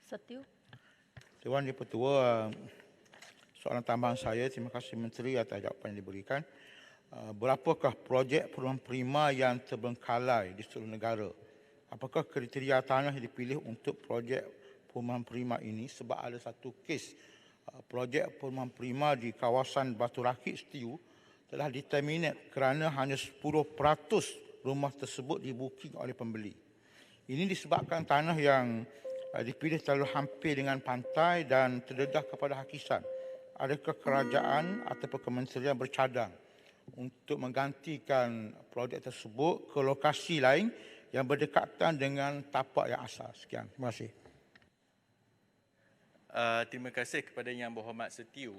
Setiu. Dewan Di-Pertua, soalan tambahan saya, terima kasih Menteri atas jawapan yang diberikan. Berapakah projek perumahan prima yang terbengkalai di seluruh negara? Apakah kriteria tanah yang dipilih untuk projek perumahan prima ini? Sebab ada satu kes projek perumahan prima di kawasan Batu Rakit Setiu telah diterminate kerana hanya 10% rumah tersebut di-booking oleh pembeli. Ini disebabkan tanah yang dipilih terlalu hampir dengan pantai dan terdedah kepada hakisan. Adakah kerajaan atau kementerian bercadang untuk menggantikan projek tersebut ke lokasi lain yang berdekatan dengan tapak yang asal? Sekian. Terima kasih. Terima kasih kepada Yang Berhormat Setiu.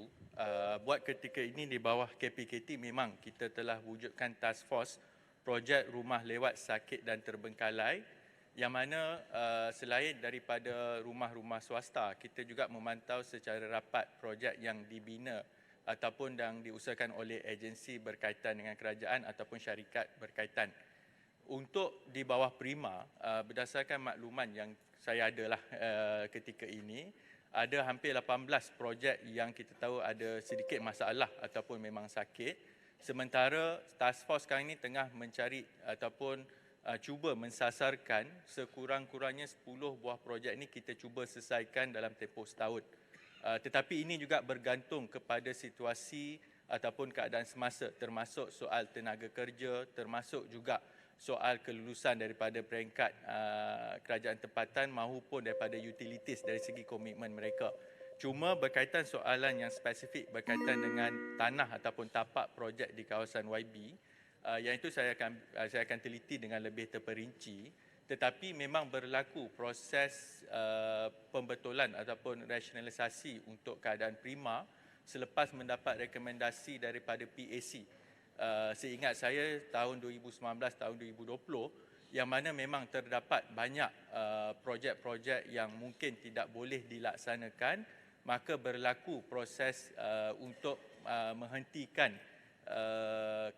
Buat ketika ini di bawah KPKT memang kita telah wujudkan task force projek rumah lewat sakit dan terbengkalai yang mana selain daripada rumah-rumah swasta, kita juga memantau secara rapat projek yang dibina ataupun yang diusahakan oleh agensi berkaitan dengan kerajaan ataupun syarikat berkaitan. Untuk di bawah Prima, berdasarkan makluman yang saya adalah ketika ini, ada hampir 18 projek yang kita tahu ada sedikit masalah ataupun memang sakit. Sementara task force sekarang ini tengah mencari ataupun cuba mensasarkan sekurang-kurangnya 10 buah projek ini kita cuba selesaikan dalam tempoh setahun. Tetapi ini juga bergantung kepada situasi ataupun keadaan semasa, termasuk soal tenaga kerja, termasuk juga soal kelulusan daripada peringkat kerajaan tempatan maupun daripada utilities dari segi komitmen mereka. Cuma berkaitan soalan yang spesifik berkaitan dengan tanah ataupun tapak projek di kawasan YB, yang itu saya akan teliti dengan lebih terperinci, tetapi memang berlaku proses pembetulan ataupun rasionalisasi untuk keadaan Prima selepas mendapat rekomendasi daripada PAC. Seingat saya tahun 2019, tahun 2020 yang mana memang terdapat banyak projek-projek yang mungkin tidak boleh dilaksanakan, maka berlaku proses untuk menghentikan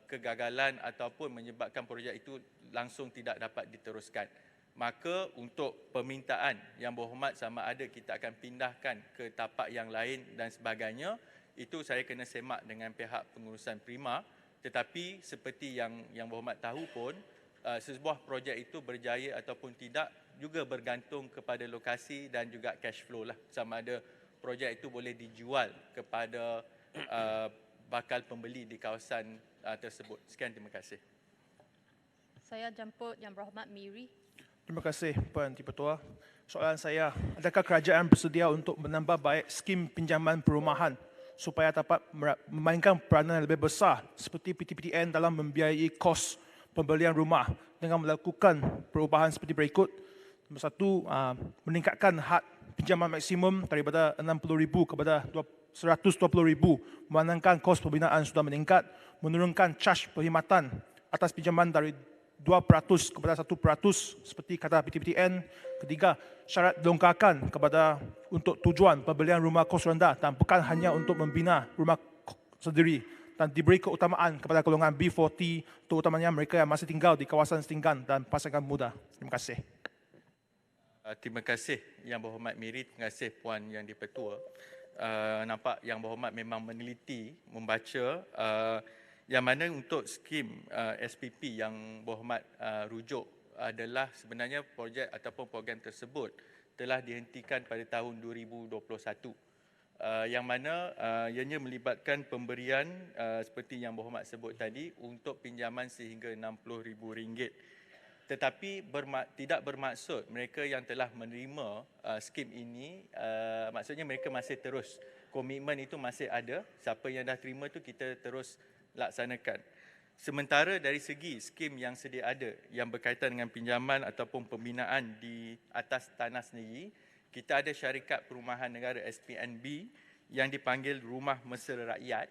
kegagalan ataupun menyebabkan projek itu langsung tidak dapat diteruskan. Maka untuk permintaan Yang Berhormat sama ada kita akan pindahkan ke tapak yang lain dan sebagainya, itu saya kena semak dengan pihak pengurusan Prima. Tetapi seperti yang Berhormat tahu pun, sebuah projek itu berjaya ataupun tidak juga bergantung kepada lokasi dan juga cash flow lah. Sama ada projek itu boleh dijual kepada bakal pembeli di kawasan tersebut. Sekian, terima kasih. Saya jemput Yang Berhormat Miri. Terima kasih Puan Di-Pertua. Soalan saya, adakah kerajaan bersedia untuk menambah baik skim pinjaman perumahan supaya dapat memainkan peranan yang lebih besar seperti PTPTN dalam membiayai kos pembelian rumah dengan melakukan perubahan seperti berikut. Nombor satu, meningkatkan had pinjaman maksimum daripada RM60,000 kepada RM120,000, memandangkan kos pembinaan sudah meningkat, menurunkan caj perkhidmatan atas pinjaman dari 2% kepada 1% seperti kata PTPTN. Ketiga, syarat dilonggarkan kepada untuk tujuan pembelian rumah kos rendah dan bukan hanya untuk membina rumah sendiri, dan diberi keutamaan kepada golongan B40, terutamanya mereka yang masih tinggal di kawasan setinggan dan pasangan muda. Terima kasih. Terima kasih Yang Berhormat Miri, terima kasih Puan Yang Di-Pertua. Nampak Yang Berhormat memang meneliti, membaca yang mana untuk skim SPP yang Berhormat rujuk adalah sebenarnya projek ataupun program tersebut telah dihentikan pada tahun 2021. Yang mana ianya melibatkan pemberian seperti yang Berhormat sebut tadi untuk pinjaman sehingga RM60,000. Tetapi tidak bermaksud mereka yang telah menerima skim ini, maksudnya mereka masih terus, komitmen itu masih ada. Siapa yang dah terima tu kita terus laksanakan. Sementara dari segi skim yang sedia ada yang berkaitan dengan pinjaman ataupun pembinaan di atas tanah sendiri, kita ada syarikat perumahan negara SPNB yang dipanggil Rumah Mesra Rakyat.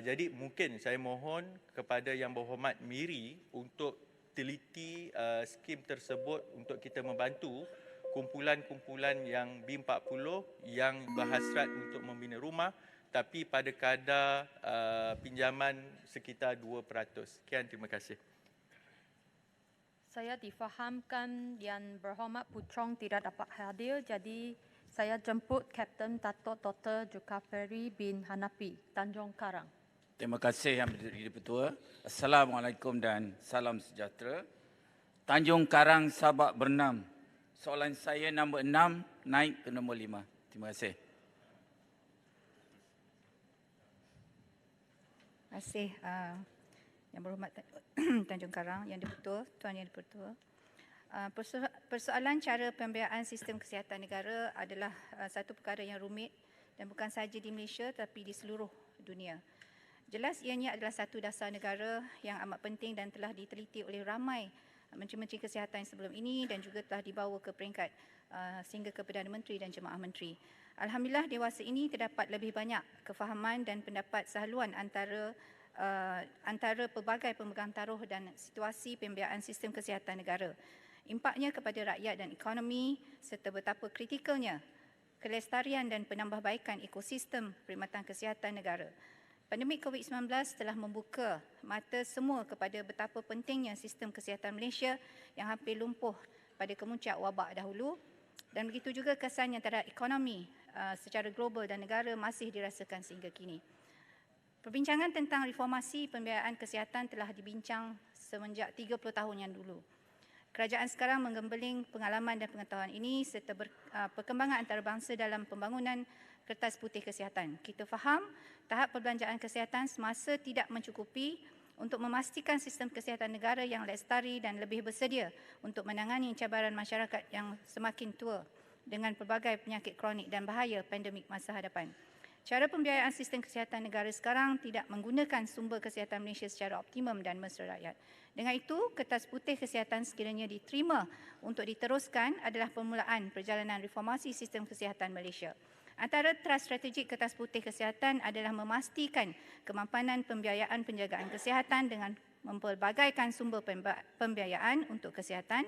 Jadi mungkin saya mohon kepada Yang Berhormat Miri untuk teliti skim tersebut untuk kita membantu kumpulan-kumpulan yang B40 yang berhasrat untuk membina rumah tapi pada kadar pinjaman sekitar 2%. Sekian, terima kasih. Saya difahamkan Yang Berhormat Putrong tidak dapat hadir, jadi saya jemput Kapten Dato' Dr. Zulkifli bin Hanafi, Tanjung Karang. Terima kasih Yang Di-Pertua. Assalamualaikum dan salam sejahtera. Tanjung Karang, Sabak Bernam. Soalan saya nombor 6 naik ke nombor 5. Terima kasih. Terima kasih Yang Berhormat Tanjung Karang, Yang Di-Pertua, Tuan Yang Di-Pertua. Persoalan cara pembiayaan sistem kesihatan negara adalah satu perkara yang rumit dan bukan sahaja di Malaysia tapi di seluruh dunia. Jelas ianya adalah satu dasar negara yang amat penting dan telah diteliti oleh ramai Menteri-Menteri Kesihatan sebelum ini dan juga telah dibawa ke peringkat sehingga ke Perdana Menteri dan Jemaah Menteri. Alhamdulillah dewasa ini terdapat lebih banyak kefahaman dan pendapat sehaluan antara pelbagai pemegang taruh dan situasi pembiayaan sistem kesihatan negara. Impaknya kepada rakyat dan ekonomi serta betapa kritikalnya kelestarian dan penambahbaikan ekosistem perkhidmatan kesihatan negara. Pandemik COVID-19 telah membuka mata semua kepada betapa pentingnya sistem kesihatan Malaysia yang hampir lumpuh pada kemuncak wabak dahulu dan begitu juga kesannya terhadap ekonomi secara global dan negara masih dirasakan sehingga kini. Perbincangan tentang reformasi pembiayaan kesihatan telah dibincang semenjak 30 tahun yang dulu. Kerajaan sekarang menggembeling pengalaman dan pengetahuan ini serta perkembangan antarabangsa dalam pembangunan Kertas Putih Kesihatan. Kita faham tahap perbelanjaan kesihatan semasa tidak mencukupi untuk memastikan sistem kesihatan negara yang lestari dan lebih bersedia untuk menangani cabaran masyarakat yang semakin tua dengan pelbagai penyakit kronik dan bahaya pandemik masa hadapan. Cara pembiayaan sistem kesihatan negara sekarang tidak menggunakan sumber kesihatan Malaysia secara optimum dan mesra rakyat. Dengan itu, Kertas Putih Kesihatan sekiranya diterima untuk diteruskan adalah permulaan perjalanan reformasi sistem kesihatan Malaysia. Antara teras strategik Kertas Putih Kesihatan adalah memastikan kemampanan pembiayaan penjagaan kesihatan dengan mempelbagaikan sumber pembiayaan untuk kesihatan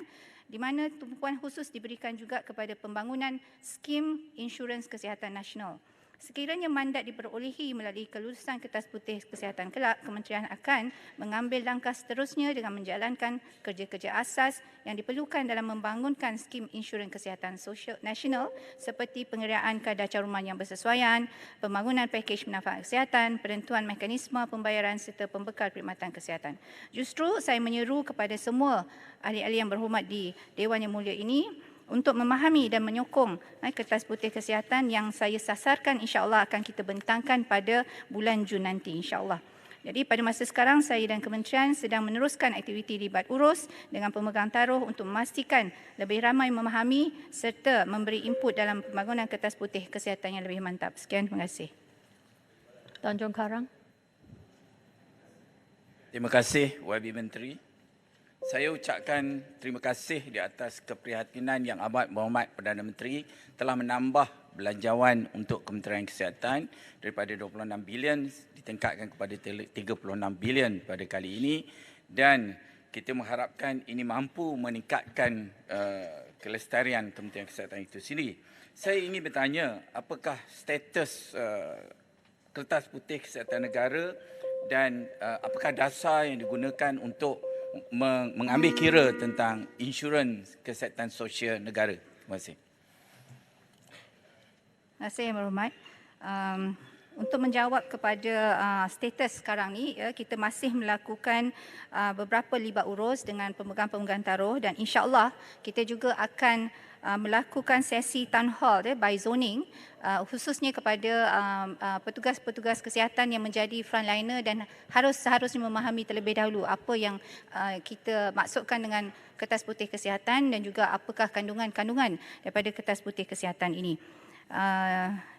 di mana tumpuan khusus diberikan juga kepada pembangunan skim insurans kesihatan nasional. Sekiranya mandat diperolehi melalui kelulusan Kertas Putih Kesihatan kelak, Kementerian akan mengambil langkah seterusnya dengan menjalankan kerja-kerja asas yang diperlukan dalam membangunkan skim insurans kesihatan sosial nasional seperti penghiriaan kadar caruman yang bersesuaian, pembangunan pakej manfaat kesihatan, penentuan mekanisme pembayaran serta pembekal perkhidmatan kesihatan. Justru saya menyeru kepada semua ahli-ahli yang berhormat di Dewan Yang Mulia ini untuk memahami dan menyokong Kertas Putih Kesihatan yang saya sasarkan insya-Allah akan kita bentangkan pada bulan Jun nanti insya-Allah. Jadi pada masa sekarang saya dan kementerian sedang meneruskan aktiviti libat urus dengan pemegang taruh untuk memastikan lebih ramai memahami serta memberi input dalam pembangunan Kertas Putih Kesihatan yang lebih mantap. Sekian, terima kasih. Tanjung Karang. Terima kasih YB Menteri. Saya ucapkan terima kasih di atas keprihatinan yang amat berhormat Perdana Menteri telah menambah belanjawan untuk Kementerian Kesihatan daripada 26 bilion ditingkatkan kepada 36 bilion pada kali ini dan kita mengharapkan ini mampu meningkatkan kelestarian Kementerian Kesihatan itu sendiri. Saya ingin bertanya, apakah status Kertas Putih Kesihatan Negara dan apakah dasar yang digunakan untuk mengambil kira tentang insurans kesihatan sosial negara. Terima kasih. Terima kasih Yang Berhormat. Untuk menjawab kepada status sekarang ni, kita masih melakukan beberapa libat urus dengan pemegang-pemegang taruh dan insya-Allah kita juga akan melakukan sesi town hall by zoning khususnya kepada petugas-petugas kesihatan yang menjadi frontliner dan seharusnya memahami terlebih dahulu apa yang kita maksudkan dengan Kertas Putih Kesihatan dan juga apakah kandungan-kandungan daripada Kertas Putih Kesihatan ini.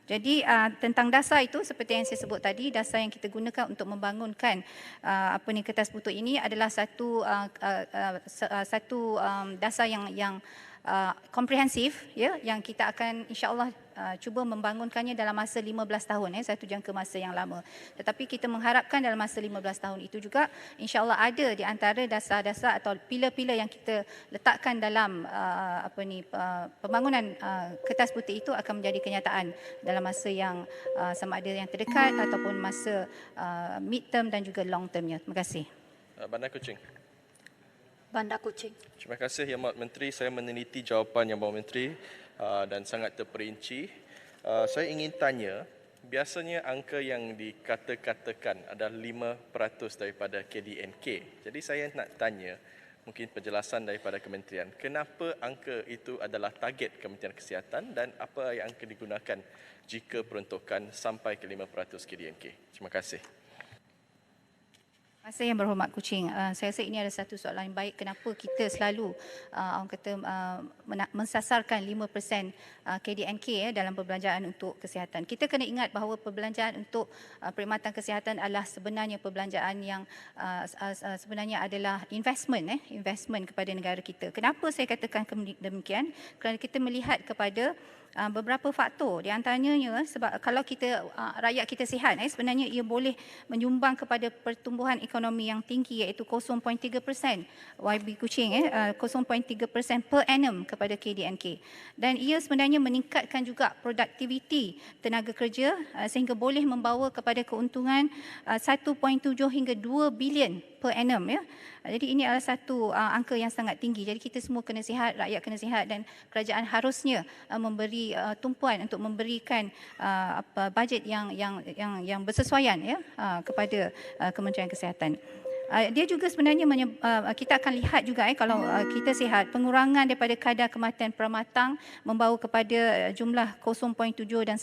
Jadi tentang dasar itu seperti yang saya sebut tadi, dasar yang kita gunakan untuk membangunkan kertas butut ini adalah satu dasar yang komprehensif, ya, yang kita akan insya-Allah cuba membangunkannya dalam masa 15 tahun, satu jangka masa yang lama. Tetapi kita mengharapkan dalam masa 15 tahun itu juga insya-Allah ada di antara dasar-dasar atau pilar-pilar yang kita letakkan dalam pembangunan kertas putih itu akan menjadi kenyataan dalam masa yang sama ada yang terdekat ataupun masa mid term dan juga long termnya. Terima kasih. Bandar Kuching. Bandar Kuching. Terima kasih Yang Berhormat Menteri. Saya meneliti jawapan Yang Berhormat Menteri dan sangat terperinci. Saya ingin tanya, biasanya angka yang dikata-katakan adalah 5% daripada KDNK. Jadi saya nak tanya, mungkin penjelasan daripada kementerian, kenapa angka itu adalah target Kementerian Kesihatan dan apa yang angka digunakan jika peruntukan sampai ke 5% KDNK? Terima kasih. Terima kasih Yang Berhormat Kuching. Saya rasa ini adalah satu soalan yang baik. Kenapa kita selalu mensasarkan 5% KDNK dalam perbelanjaan untuk kesihatan. Kita kena ingat bahawa perbelanjaan untuk perkhidmatan kesihatan adalah sebenarnya perbelanjaan yang sebenarnya adalah investment kepada negara kita. Kenapa saya katakan demikian? Kerana kita melihat kepada beberapa faktor. Di antaranya sebab kalau kita rakyat kita sihat, sebenarnya ia boleh menyumbang kepada pertumbuhan ekonomi yang tinggi iaitu 0.3% YB Kuching 0.3% per annum kepada KDNK. Dan ia sebenarnya meningkatkan juga produktiviti tenaga kerja sehingga boleh membawa kepada keuntungan 1.7 hingga 2 bilion per annum, ya. Jadi ini adalah satu angka yang sangat tinggi. Jadi kita semua kena sihat, rakyat kena sihat dan kerajaan harusnya memberi tumpuan untuk memberikan bajet yang bersesuaian, ya, kepada Kementerian Kesihatan. Dia juga sebenarnya kita akan lihat juga kalau kita sihat, pengurangan daripada kadar kematian pramatang membawa kepada jumlah 0.7 dan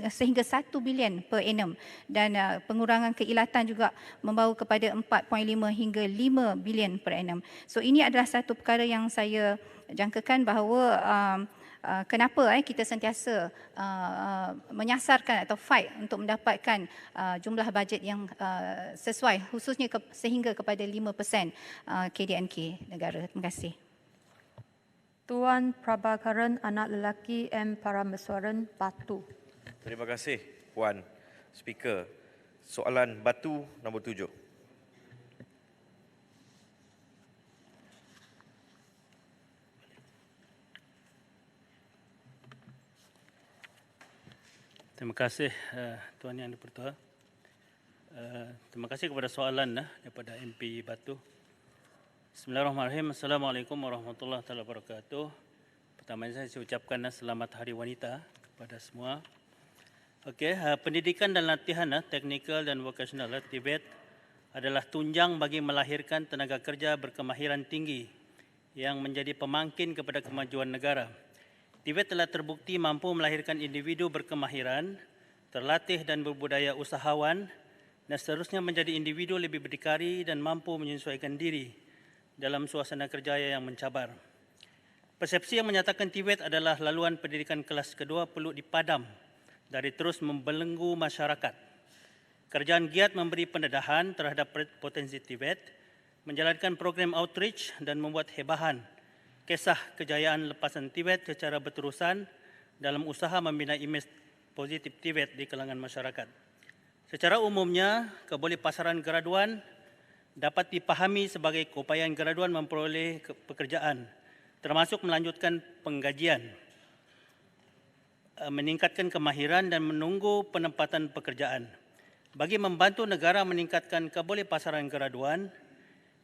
sehingga 1 bilion per annum, dan pengurangan keilatan juga membawa kepada 4.5 hingga 5 bilion per annum. So ini adalah satu perkara yang saya jangkakan bahawa kenapa kita sentiasa menyasarkan atau fight untuk mendapatkan jumlah bajet yang sesuai, khususnya sehingga kepada 5% KDNK negara. Terima kasih. Tuan Prabhakaran, anak lelaki M. Parameswaran, Batu. Terima kasih Puan Speaker. Soalan Batu nombor 7. Terima kasih Tuan Yang Dipertua. Terima kasih kepada soalan daripada MP Batu. Bismillahirrahmanirrahim. Assalamualaikum warahmatullahi wabarakatuh. Pertama saya ucapkan selamat Hari Wanita kepada semua. Okey, pendidikan dan latihan teknikal dan vocational TVET adalah tunjang bagi melahirkan tenaga kerja berkemahiran tinggi yang menjadi pemangkin kepada kemajuan negara. TVET telah terbukti mampu melahirkan individu berkemahiran, terlatih dan berbudaya usahawan dan seterusnya menjadi individu lebih berdikari dan mampu menyesuaikan diri dalam suasana kerja yang mencabar. Persepsi yang menyatakan TVET adalah laluan pendidikan kelas kedua perlu dipadam dari terus membelenggu masyarakat. Kerajaan giat memberi pendedahan terhadap potensi TVET, menjalankan program outreach dan membuat hebahan kisah kejayaan lepasan TVET secara berterusan dalam usaha membina imej positif TVET di kalangan masyarakat. Secara umumnya, kebolehpasaran graduan dapat dipahami sebagai keupayaan graduan memperoleh pekerjaan, termasuk melanjutkan penggajian, meningkatkan kemahiran dan menunggu penempatan pekerjaan. Bagi membantu negara meningkatkan kebolehpasaran graduan,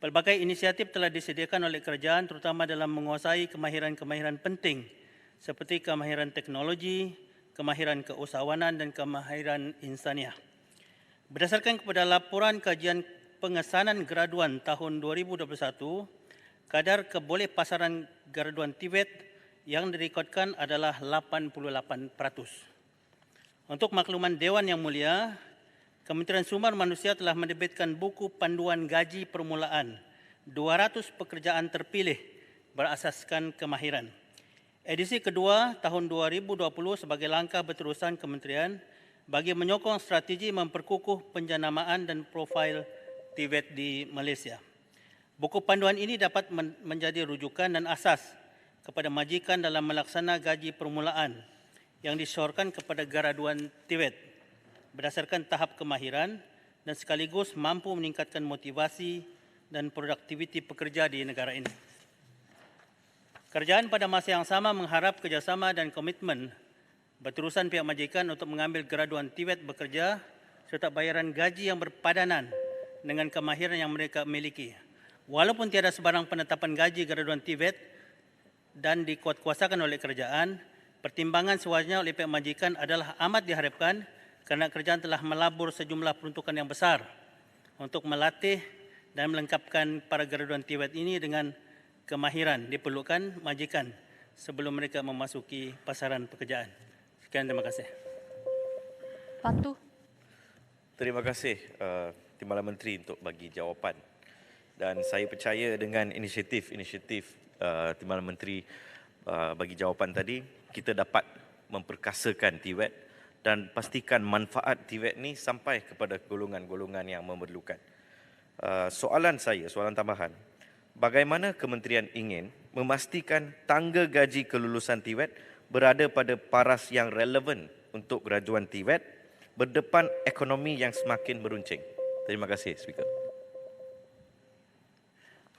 pelbagai inisiatif telah disediakan oleh kerajaan terutama dalam menguasai kemahiran-kemahiran penting seperti kemahiran teknologi, kemahiran keusahawanan dan kemahiran insaniah. Berdasarkan kepada laporan kajian pengesanan graduan tahun 2021, kadar kebolehpasaran graduan TVET yang direkodkan adalah 88%. Untuk makluman Dewan Yang Mulia, Kementerian Sumber Manusia telah menerbitkan buku panduan gaji permulaan 200 pekerjaan terpilih berasaskan kemahiran. Edisi kedua tahun 2020 sebagai langkah berterusan kementerian bagi menyokong strategi memperkukuh penjanamaan dan profil TVET di Malaysia. Buku panduan ini dapat menjadi rujukan dan asas kepada majikan dalam melaksana gaji permulaan yang disyorkan kepada graduan TVET berdasarkan tahap kemahiran dan sekaligus mampu meningkatkan motivasi dan produktiviti pekerja di negara ini. Kerajaan pada masa yang sama mengharap kerjasama dan komitmen berterusan pihak majikan untuk mengambil graduan TVET bekerja serta bayaran gaji yang berpadanan dengan kemahiran yang mereka miliki. Walaupun tiada sebarang penetapan gaji graduan TVET dan dikuatkuasakan oleh kerajaan, pertimbangan sewajarnya oleh pihak majikan adalah amat diharapkan kerana kerajaan telah melabur sejumlah peruntukan yang besar untuk melatih dan melengkapkan para graduan TVET ini dengan kemahiran diperlukan majikan sebelum mereka memasuki pasaran pekerjaan. Sekian, terima kasih. Batu. Terima kasih Timbalan Menteri untuk bagi jawapan. Dan saya percaya dengan inisiatif Timbalan Menteri bagi jawapan tadi, kita dapat memperkasakan TVET dan pastikan manfaat TVET ni sampai kepada golongan-golongan yang memerlukan. Soalan tambahan. Bagaimana kementerian ingin memastikan tangga gaji kelulusan TVET berada pada paras yang relevan untuk graduan TVET berdepan ekonomi yang semakin meruncing? Terima kasih, Speaker.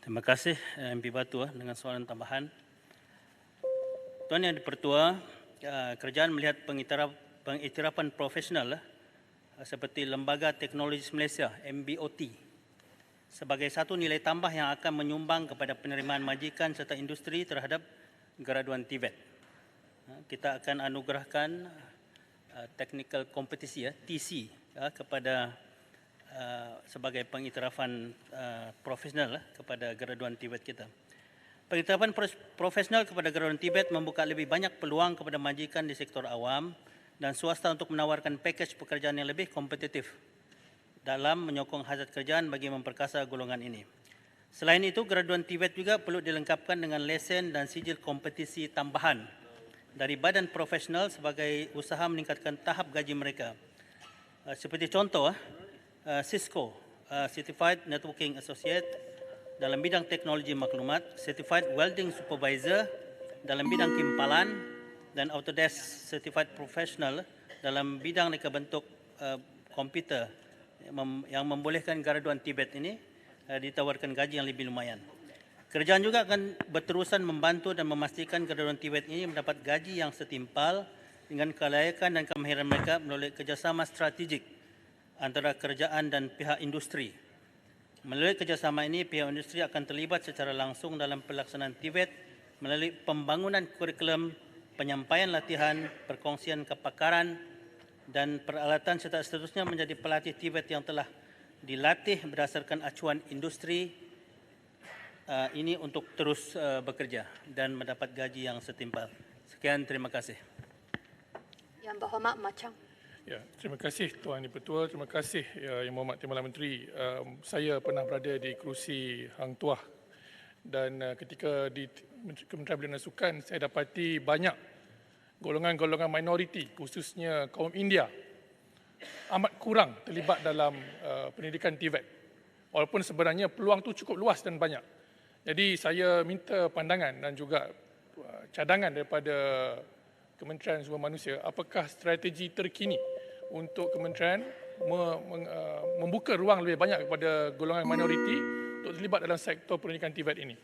Terima kasih MP Batu dengan soalan tambahan. Tuan Yang di-Pertua, kerajaan melihat pengiktirafan profesional seperti Lembaga Teknologi Malaysia MBOT sebagai satu nilai tambah yang akan menyumbang kepada penerimaan majikan serta industri terhadap graduan TVET. Kita akan anugerahkan technical kompetisi TC kepada sebagai pengiktirafan profesional kepada graduan TVET kita. Pengiktirafan profesional kepada graduan TVET membuka lebih banyak peluang kepada majikan di sektor awam dan swasta untuk menawarkan pakej pekerjaan yang lebih kompetitif dalam menyokong hazard kerjaan bagi memperkasa golongan ini. Selain itu, graduan TVET juga perlu dilengkapkan dengan lesen dan sijil kompetisi tambahan dari badan profesional sebagai usaha meningkatkan tahap gaji mereka. Seperti contoh, Cisco, Certified Networking Associate dalam bidang teknologi maklumat, Certified Welding Supervisor dalam bidang kimpalan, dan Autodesk Certified Professional dalam bidang reka bentuk komputer yang membolehkan graduan TVET ini ditawarkan gaji yang lebih lumayan. Kerajaan juga akan berterusan membantu dan memastikan graduan TVET ini mendapat gaji yang setimpal dengan kelayakan dan kemahiran mereka melalui kerjasama strategik antara kerajaan dan pihak industri. Melalui kerjasama ini, pihak industri akan terlibat secara langsung dalam pelaksanaan TVET melalui pembangunan kurikulum, penyampaian latihan, perkongsian kepakaran dan peralatan serta seterusnya menjadi pelatih TVET yang telah dilatih berdasarkan acuan industri ini untuk terus bekerja dan mendapat gaji yang setimpal. Sekian, terima kasih. Yang Berhormat Macang. Ya, terima kasih Tuan Di-Pertua, terima kasih Yang Berhormat Timbalan Menteri. Saya pernah berada di kerusi Hang Tuah dan ketika di Kementerian Belia dan Sukan saya dapati banyak golongan-golongan minoriti, khususnya kaum India, amat kurang terlibat dalam pendidikan TVET. Walaupun sebenarnya peluang itu cukup luas dan banyak. Jadi saya minta pandangan dan juga cadangan daripada Kementerian Sumber Manusia, apakah strategi terkini untuk kementerian membuka ruang lebih banyak kepada golongan minoriti untuk terlibat dalam sektor pendidikan TVET ini.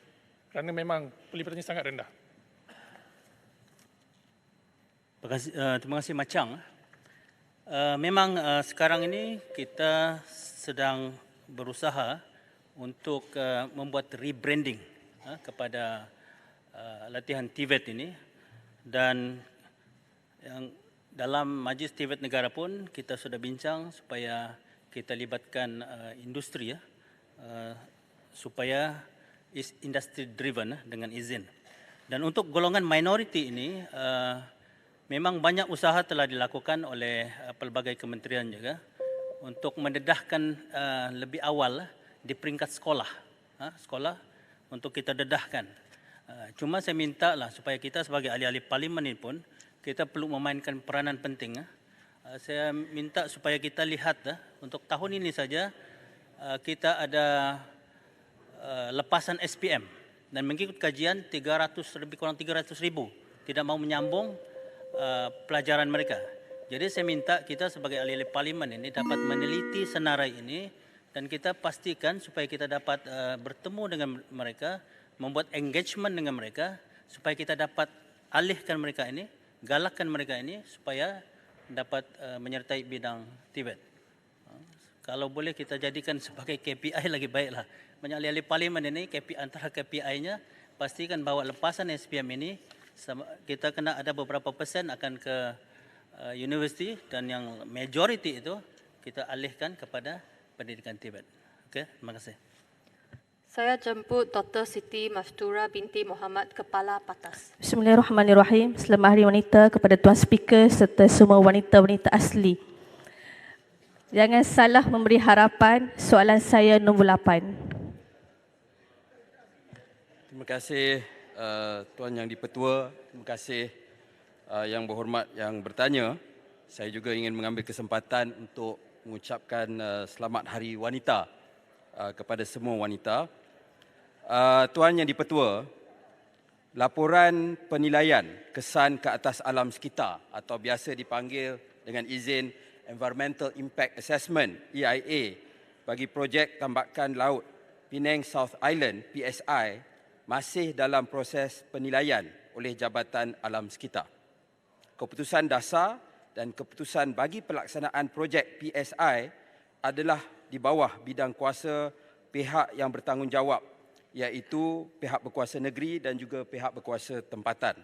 Kerana memang pelibatannya sangat rendah. Terima kasih Macang. Memang sekarang ini kita sedang berusaha untuk membuat rebranding kepada latihan TVET ini, dan yang dalam Majlis TVET Negara pun kita sudah bincang supaya kita libatkan industri supaya is industry driven dengan izin. Dan untuk golongan minoriti ini memang banyak usaha telah dilakukan oleh pelbagai kementerian juga untuk mendedahkan lebih awal di peringkat sekolah untuk kita dedahkan Cuma saya minta lah supaya kita sebagai ahli-ahli parlimen ini pun kita perlu memainkan peranan penting. Saya minta supaya kita lihat untuk tahun ini saja kita ada lepasan SPM dan mengikut kajian lebih kurang 300,000 tidak mau menyambung pelajaran mereka. Jadi saya minta kita sebagai ahli-ahli parlimen ini dapat meneliti senarai ini dan kita pastikan supaya kita dapat bertemu dengan mereka, membuat engagement dengan mereka supaya kita dapat alihkan mereka ini, galakkan mereka ini supaya dapat menyertai bidang Tibet. Kalau boleh kita jadikan sebagai KPI lagi baiklah. Banyak ahli-ahli parlimen ini antara KPI-nya pastikan bahawa lepasan SPM ini kita kena ada beberapa persen akan ke universiti dan yang majority itu kita alihkan kepada pendidikan Tibet. Okey, terima kasih. Saya jemput Dr. Siti Mastura binti Muhammad, Kepala Patas. Bismillahirrahmanirrahim. Selamat Hari Wanita kepada Tuan Speaker serta semua wanita-wanita asli. Jangan salah memberi harapan. Soalan saya nombor 8. Terima kasih Tuan Yang Dipertua. Terima kasih Yang Berhormat yang bertanya. Saya juga ingin mengambil kesempatan untuk mengucapkan Selamat Hari Wanita kepada semua wanita. Tuan Yang Dipertua, laporan penilaian kesan ke atas alam sekitar atau biasa dipanggil dengan izin Environmental Impact Assessment EIA bagi projek tambakan laut Penang South Island PSI masih dalam proses penilaian oleh Jabatan Alam Sekitar. Keputusan dasar dan keputusan bagi pelaksanaan projek PSI adalah di bawah bidang kuasa pihak yang bertanggungjawab, iaitu pihak berkuasa negeri dan juga pihak berkuasa tempatan.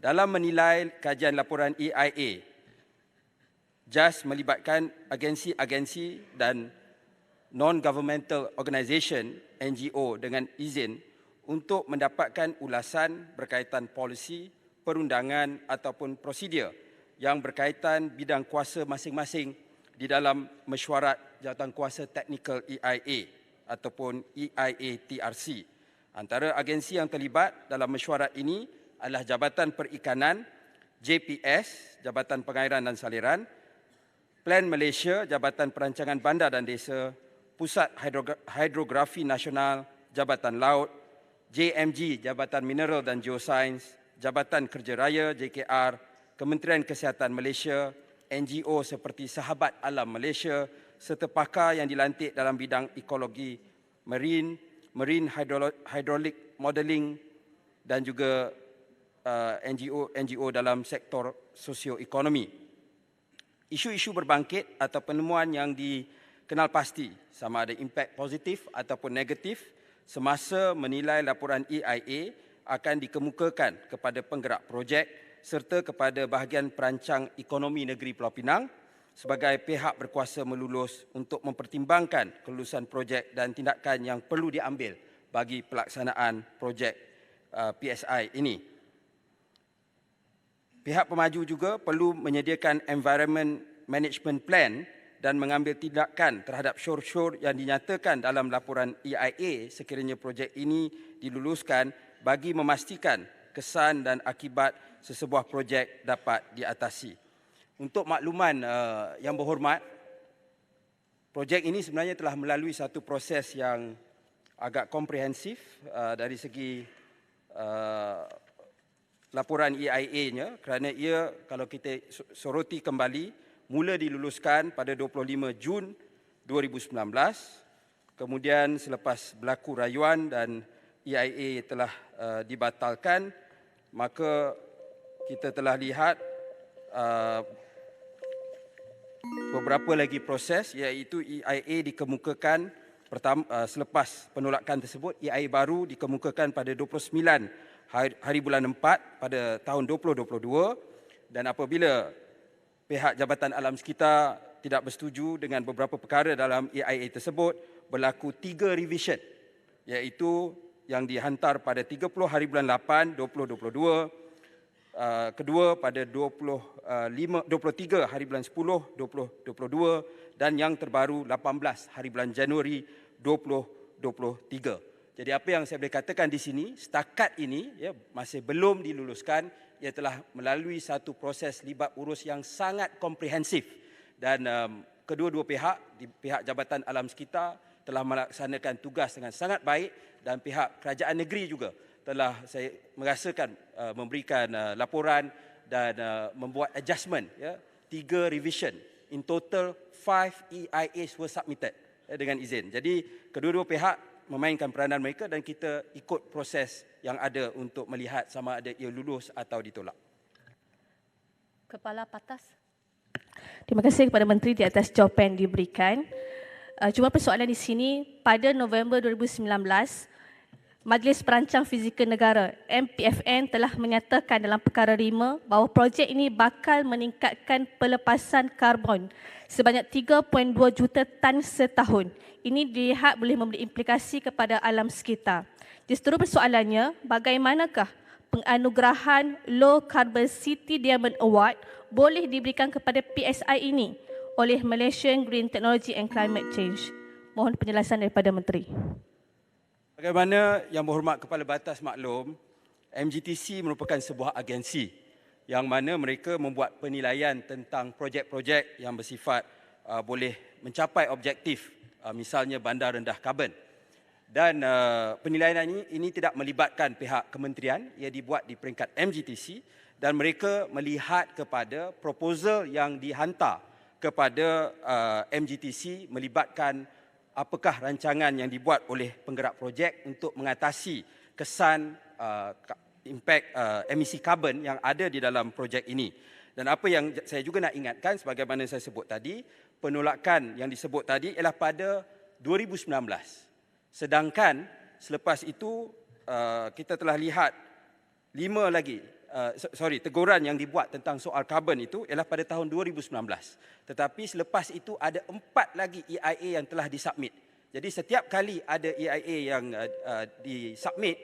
Dalam menilai kajian laporan EIA, JAS melibatkan agensi-agensi dan non-governmental organisation NGO dengan izin untuk mendapatkan ulasan berkaitan polisi, perundangan ataupun prosedur yang berkaitan bidang kuasa masing-masing di dalam mesyuarat jawatankuasa teknikal EIA ataupun EIA TRC. Antara agensi yang terlibat dalam mesyuarat ini adalah Jabatan Perikanan, JPS, Jabatan Pengairan dan Saliran, Plan Malaysia, Jabatan Perancangan Bandar dan Desa, Pusat Hidrografi Nasional, Jabatan Laut, JMG, Jabatan Mineral dan Geosains, Jabatan Kerja Raya, JKR, Kementerian Kesihatan Malaysia, NGO seperti Sahabat Alam Malaysia, serta pakar yang dilantik dalam bidang ekologi, marine hydraulic modelling dan juga NGO dalam sektor sosioekonomi. Isu-isu berbangkit atau penemuan yang dikenal pasti sama ada impak positif ataupun negatif semasa menilai laporan EIA akan dikemukakan kepada penggerak projek serta kepada bahagian perancang ekonomi negeri Pulau Pinang sebagai pihak berkuasa melulus untuk mempertimbangkan kelulusan projek dan tindakan yang perlu diambil bagi pelaksanaan projek PSI ini. Pihak pemaju juga perlu menyediakan environment management plan dan mengambil tindakan terhadap syur-syur yang dinyatakan dalam laporan EIA sekiranya projek ini diluluskan bagi memastikan kesan dan akibat sesebuah projek dapat diatasi. Untuk makluman yang berhormat, projek ini sebenarnya telah melalui satu proses yang agak komprehensif dari segi laporan EIA-nya kerana ia kalau kita soroti kembali mula diluluskan pada 25 Jun 2019, kemudian selepas berlaku rayuan dan EIA telah dibatalkan, maka kita telah lihat beberapa lagi proses iaitu EIA dikemukakan selepas penolakan tersebut, EIA baru dikemukakan pada 29 hari bulan 4 pada tahun 2022 dan apabila pihak Jabatan Alam Sekitar tidak bersetuju dengan beberapa perkara dalam EIA tersebut, berlaku 3 revision iaitu yang dihantar pada 30 hari bulan 8 2022, kedua pada 23 hari bulan 10 2022 dan yang terbaru 18 hari bulan Januari 2023. Jadi apa yang saya boleh katakan di sini, setakat ini ya, masih belum diluluskan. Ia telah melalui satu proses libat urus yang sangat komprehensif dan kedua-dua pihak, di pihak Jabatan Alam Sekitar telah melaksanakan tugas dengan sangat baik dan pihak kerajaan negeri juga telah saya merasakan memberikan laporan dan membuat adjustment, ya, 3 revision. In total 5 EIAs were submitted dengan izin. Jadi kedua-dua pihak memainkan peranan mereka dan kita ikut proses yang ada untuk melihat sama ada ia lulus atau ditolak. Kepala Patas. Terima kasih kepada Menteri di atas jawapan yang diberikan. Cuma persoalan di sini, pada November 2019, Majlis Perancang Fizikal Negara MPFN telah menyatakan dalam perkara 5 bahawa projek ini bakal meningkatkan pelepasan karbon sebanyak 3.2 juta tan setahun. Ini dilihat boleh memberi implikasi kepada alam sekitar. Jadi seterusnya persoalannya, bagaimanakah penganugerahan Low Carbon City Diamond Award boleh diberikan kepada PSI ini oleh Malaysian Green Technology and Climate Change? Mohon penjelasan daripada Menteri. Bagaimana Yang Berhormat Kepala Batas maklum, MGTC merupakan sebuah agensi yang mana mereka membuat penilaian tentang projek-projek yang bersifat boleh mencapai objektif, misalnya bandar rendah karbon. Dan penilaian ini tidak melibatkan pihak kementerian, ia dibuat di peringkat MGTC dan mereka melihat kepada proposal yang dihantar kepada MGTC melibatkan apakah rancangan yang dibuat oleh penggerak projek untuk mengatasi kesan impak emisi karbon yang ada di dalam projek ini. Dan apa yang saya juga nak ingatkan sebagaimana saya sebut tadi, penolakan yang disebut tadi ialah pada 2019. Sedangkan selepas itu kita telah lihat 5 lagi teguran yang dibuat tentang soal karbon itu ialah pada tahun 2019. Tetapi selepas itu ada 4 lagi EIA yang telah disubmit. Jadi setiap kali ada EIA yang disubmit,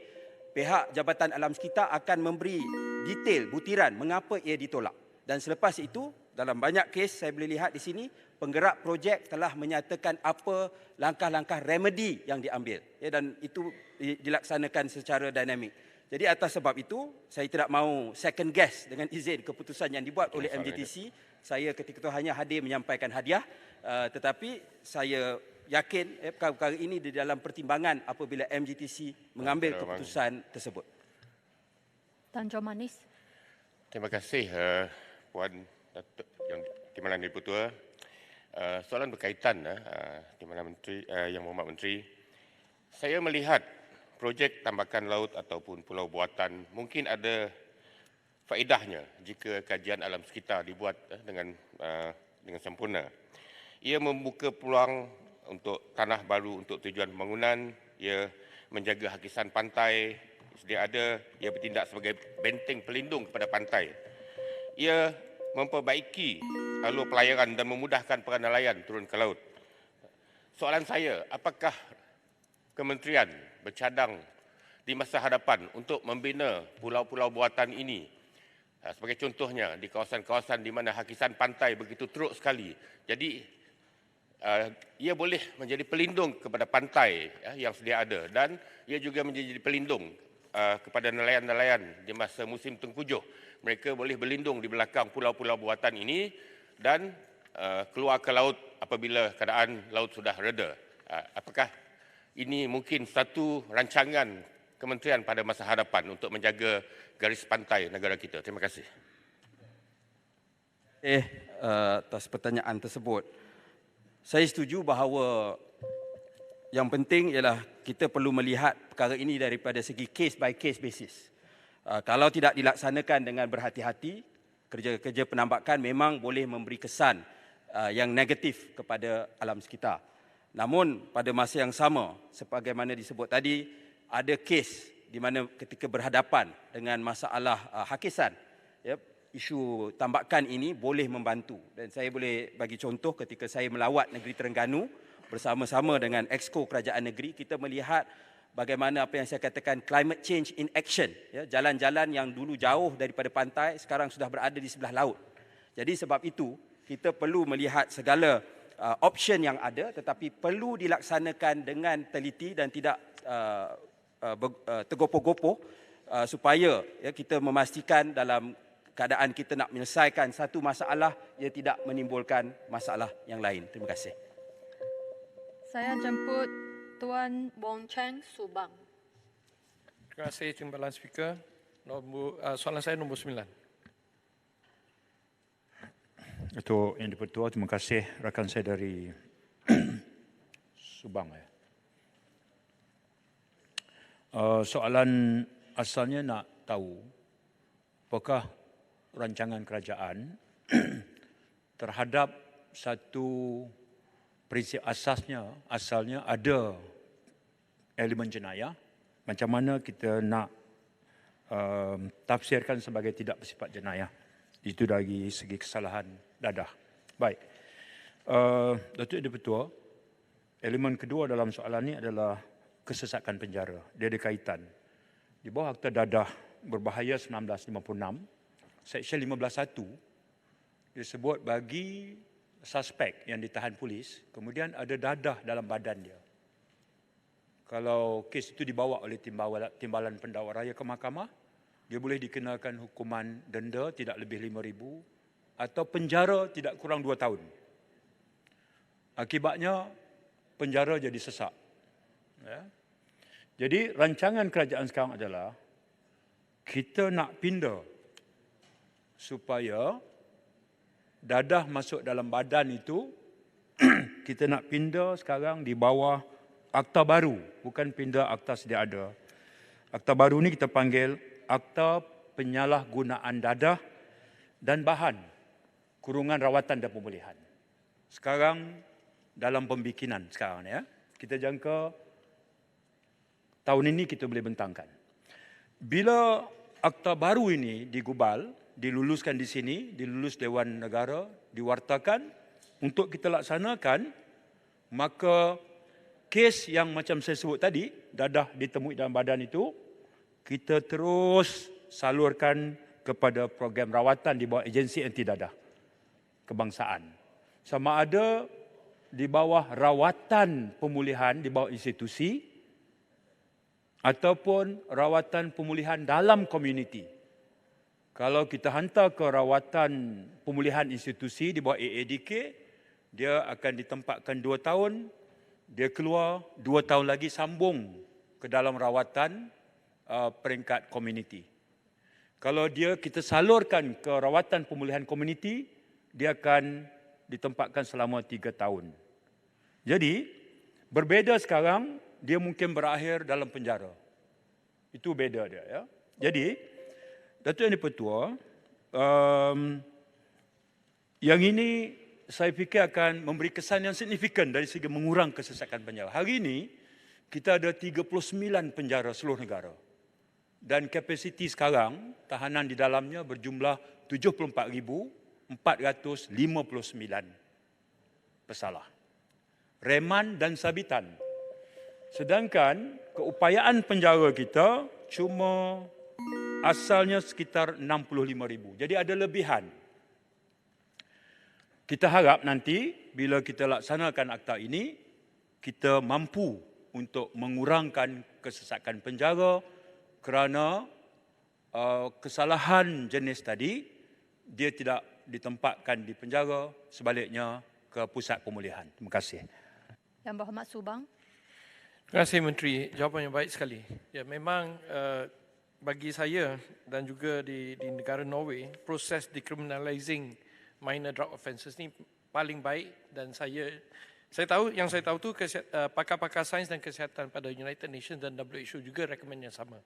pihak Jabatan Alam Sekitar akan memberi detail butiran mengapa ia ditolak. Dan selepas itu dalam banyak kes saya boleh lihat di sini penggerak projek telah menyatakan apa langkah-langkah remedi yang diambil, ya, dan itu dilaksanakan secara dinamik. Jadi atas sebab itu saya tidak mahu second guess dengan izin keputusan yang dibuat oleh MGTC. Saya ketika itu hanya hadir menyampaikan hadiah, tetapi saya yakin perkara-perkara ini di dalam pertimbangan apabila MGTC mengambil keputusan tersebut. Tan John Manis. Terima kasih Puan Yang Timbalan Dipertua. Soalan berkaitan Timbalan Menteri, Yang Berhormat Menteri. Saya melihat projek tambakan laut ataupun pulau buatan mungkin ada faedahnya jika kajian alam sekitar dibuat dengan sempurna. Ia membuka peluang untuk tanah baru untuk tujuan pembangunan, ia menjaga hakisan pantai sedia ada, ia bertindak sebagai benteng pelindung kepada pantai. Ia memperbaiki alur pelayaran dan memudahkan para nelayan turun ke laut. Soalan saya, apakah kementerian bercadang di masa hadapan untuk membina pulau-pulau buatan ini? Sebagai contohnya di kawasan-kawasan di mana hakisan pantai begitu teruk sekali. Jadi ia boleh menjadi pelindung kepada pantai yang sedia ada dan ia juga menjadi pelindung kepada nelayan-nelayan di masa musim tengkujuh. Mereka boleh berlindung di belakang pulau-pulau buatan ini dan keluar ke laut apabila keadaan laut sudah reda. Apakah ini mungkin satu rancangan kementerian pada masa hadapan untuk menjaga garis pantai negara kita? Terima kasih. Atas pertanyaan tersebut. Saya setuju bahawa yang penting ialah kita perlu melihat perkara ini daripada segi case by case basis. Kalau tidak dilaksanakan dengan berhati-hati, kerja-kerja penambakan memang boleh memberi kesan yang negatif kepada alam sekitar. Namun pada masa yang sama, sebagaimana disebut tadi, ada kes di mana ketika berhadapan dengan masalah hakisan, ya, isu tambakan ini boleh membantu. Dan saya boleh bagi contoh ketika saya melawat negeri Terengganu bersama-sama dengan Exco Kerajaan Negeri, kita melihat bagaimana apa yang saya katakan climate change in action. Ya, jalan-jalan yang dulu jauh daripada pantai sekarang sudah berada di sebelah laut. Jadi sebab itu kita perlu melihat segala option yang ada tetapi perlu dilaksanakan dengan teliti dan tidak tergopoh-gopoh supaya ya, kita memastikan dalam keadaan kita nak menyelesaikan satu masalah ia tidak menimbulkan masalah yang lain. Terima kasih. Saya jemput Tuan Wong Cheng Subang. Terima kasih Timbalan Speaker. Soalan saya nombor 9. Datuk Yang di-Pertua, terima kasih rakan saya dari Subang. Soalan asalnya nak tahu apakah rancangan kerajaan terhadap satu prinsip asalnya ada elemen jenayah, macam mana kita nak tafsirkan sebagai tidak bersifat jenayah. Itu dari segi kesalahan dadah. Baik. Datuk Yang-di-Pertua, elemen kedua dalam soalan ini adalah kesesakan penjara. Dia ada kaitan. Di bawah Akta Dadah Berbahaya 1956, Seksyen 15.1, dia sebut bagi suspek yang ditahan polis, kemudian ada dadah dalam badan dia. Kalau kes itu dibawa oleh Timbalan Pendakwa Raya ke mahkamah, dia boleh dikenakan hukuman denda tidak lebih RM5,000 atau penjara tidak kurang 2 tahun. Akibatnya, penjara jadi sesak. Ya. Jadi, rancangan kerajaan sekarang adalah kita nak pindah supaya dadah masuk dalam badan itu, kita nak pindah sekarang di bawah akta baru, bukan pindah akta sedia ada. Akta baru ni kita panggil Akta Penyalahgunaan Dadah dan Bahan Kurungan Rawatan dan Pemulihan. Sekarang dalam pembikinan sekarang ya. Kita jangka tahun ini kita boleh bentangkan. Bila akta baru ini digubal, diluluskan di sini, dilulus Dewan Negara, diwartakan untuk kita laksanakan, maka kes yang macam saya sebut tadi, dadah ditemui dalam badan itu, kita terus salurkan kepada program rawatan di bawah agensi anti dadah kebangsaan. Sama ada di bawah rawatan pemulihan di bawah institusi ataupun rawatan pemulihan dalam komuniti. Kalau kita hantar ke rawatan pemulihan institusi di bawah AADK, dia akan ditempatkan 2 tahun, dia keluar 2 tahun lagi sambung ke dalam rawatan peringkat komuniti. Kalau kita salurkan ke rawatan pemulihan komuniti, dia akan ditempatkan selama 3 tahun. Jadi, berbeza sekarang, dia mungkin berakhir dalam penjara. Itu beza dia. Ya. Jadi, Datuk Yang di-Pertua, yang ini saya fikir akan memberi kesan yang signifikan dari segi mengurang kesesakan penjara. Hari ini, kita ada 39 penjara seluruh negara. Dan kapasiti sekarang, tahanan di dalamnya berjumlah 74,459 pesalah. Reman dan sabitan. Sedangkan keupayaan penjara kita cuma asalnya sekitar 65,000. Jadi ada lebihan. Kita harap nanti bila kita laksanakan akta ini, kita mampu untuk mengurangkan kesesakan penjara kerana kesalahan jenis tadi, dia tidak ditempatkan di penjara, sebaliknya ke pusat pemulihan. Terima kasih. Yang Berhormat Subang. Terima kasih Menteri. Jawapan yang baik sekali. Ya, memang bagi saya dan juga di negara Norway, proses decriminalizing minor drug offences ni paling baik, dan saya tahu tu pakar-pakar sains dan kesihatan pada United Nations dan WHO juga recommend yang sama.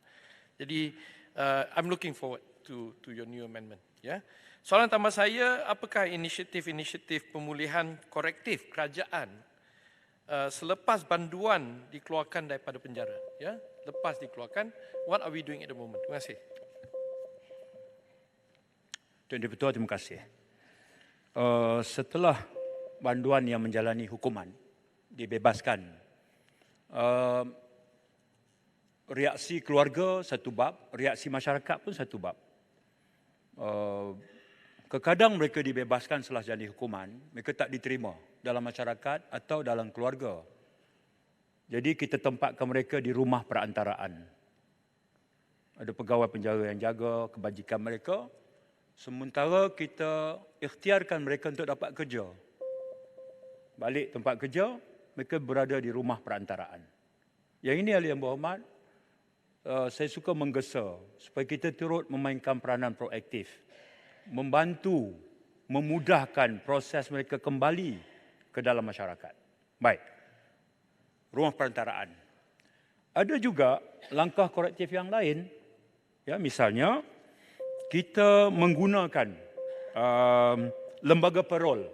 Jadi I'm looking forward to your new amendment. Ya. Soalan tambah saya, apakah inisiatif pemulihan korektif kerajaan selepas banduan dikeluarkan daripada penjara? Ya, lepas dikeluarkan, what are we doing at the moment? Terima kasih. Tuan Di-Pertua, terima kasih. Setelah banduan yang menjalani hukuman dibebaskan, reaksi keluarga satu bab, reaksi masyarakat pun satu bab. Kadang mereka dibebaskan setelah jalani hukuman, mereka tak diterima dalam masyarakat atau dalam keluarga. Jadi kita tempatkan mereka di rumah perantaraan. Ada pegawai penjara yang jaga kebajikan mereka. Sementara kita ikhtiarkan mereka untuk dapat kerja. Balik tempat kerja, mereka berada di rumah perantaraan. Yang ini ahli yang berhormat, saya suka menggesa supaya kita turut memainkan peranan proaktif. Membantu, memudahkan proses mereka kembali ke dalam masyarakat. Baik, rumah perantaraan. Ada juga langkah korektif yang lain. Ya, misalnya, kita menggunakan lembaga parol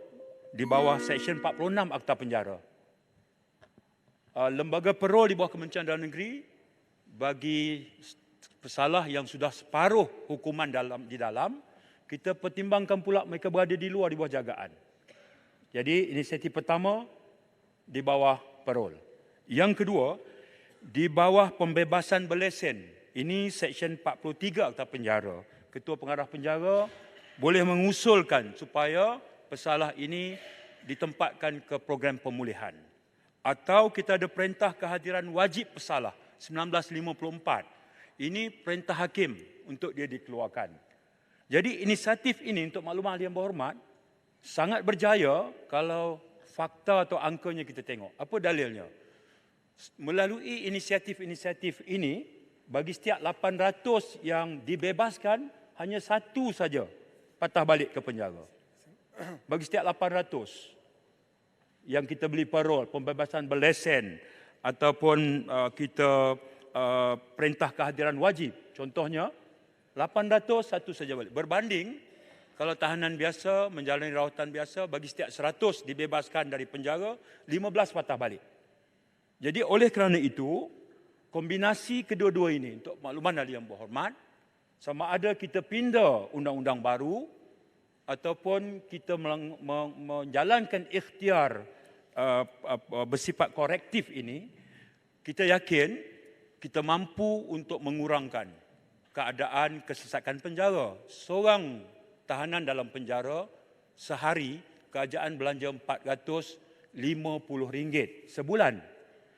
di bawah Seksyen 46 Akta Penjara. Lembaga parol di bawah Kementerian Dalam Negeri bagi pesalah yang sudah separuh hukuman di dalam, kita pertimbangkan pula mereka berada di luar di bawah jagaan. Jadi inisiatif pertama di bawah parol. Yang kedua, di bawah pembebasan berlesen. Ini Seksyen 43 Akta Penjara. Ketua Pengarah Penjara boleh mengusulkan supaya pesalah ini ditempatkan ke program pemulihan. Atau kita ada perintah kehadiran wajib pesalah 1954. Ini perintah hakim untuk dia dikeluarkan. Jadi inisiatif ini untuk maklumat yang berhormat sangat berjaya kalau fakta atau angkanya kita tengok. Apa dalilnya? Melalui inisiatif-inisiatif ini, bagi setiap 800 yang dibebaskan, hanya satu saja patah balik ke penjara. Bagi setiap 800 yang kita beli parol, pembebasan berlesen ataupun kita perintah kehadiran wajib. Contohnya, 800 satu saja balik. Berbanding kalau tahanan biasa, menjalani rawatan biasa, bagi setiap 100 dibebaskan dari penjara, 15 patah balik. Jadi oleh kerana itu, kombinasi kedua-dua ini untuk makluman ahli yang berhormat, sama ada kita pindah undang-undang baru ataupun kita menjalankan ikhtiar bersifat korektif ini, kita yakin kita mampu untuk mengurangkan keadaan kesesakan penjara. Seorang tahanan dalam penjara sehari kerajaan belanja RM450 sebulan.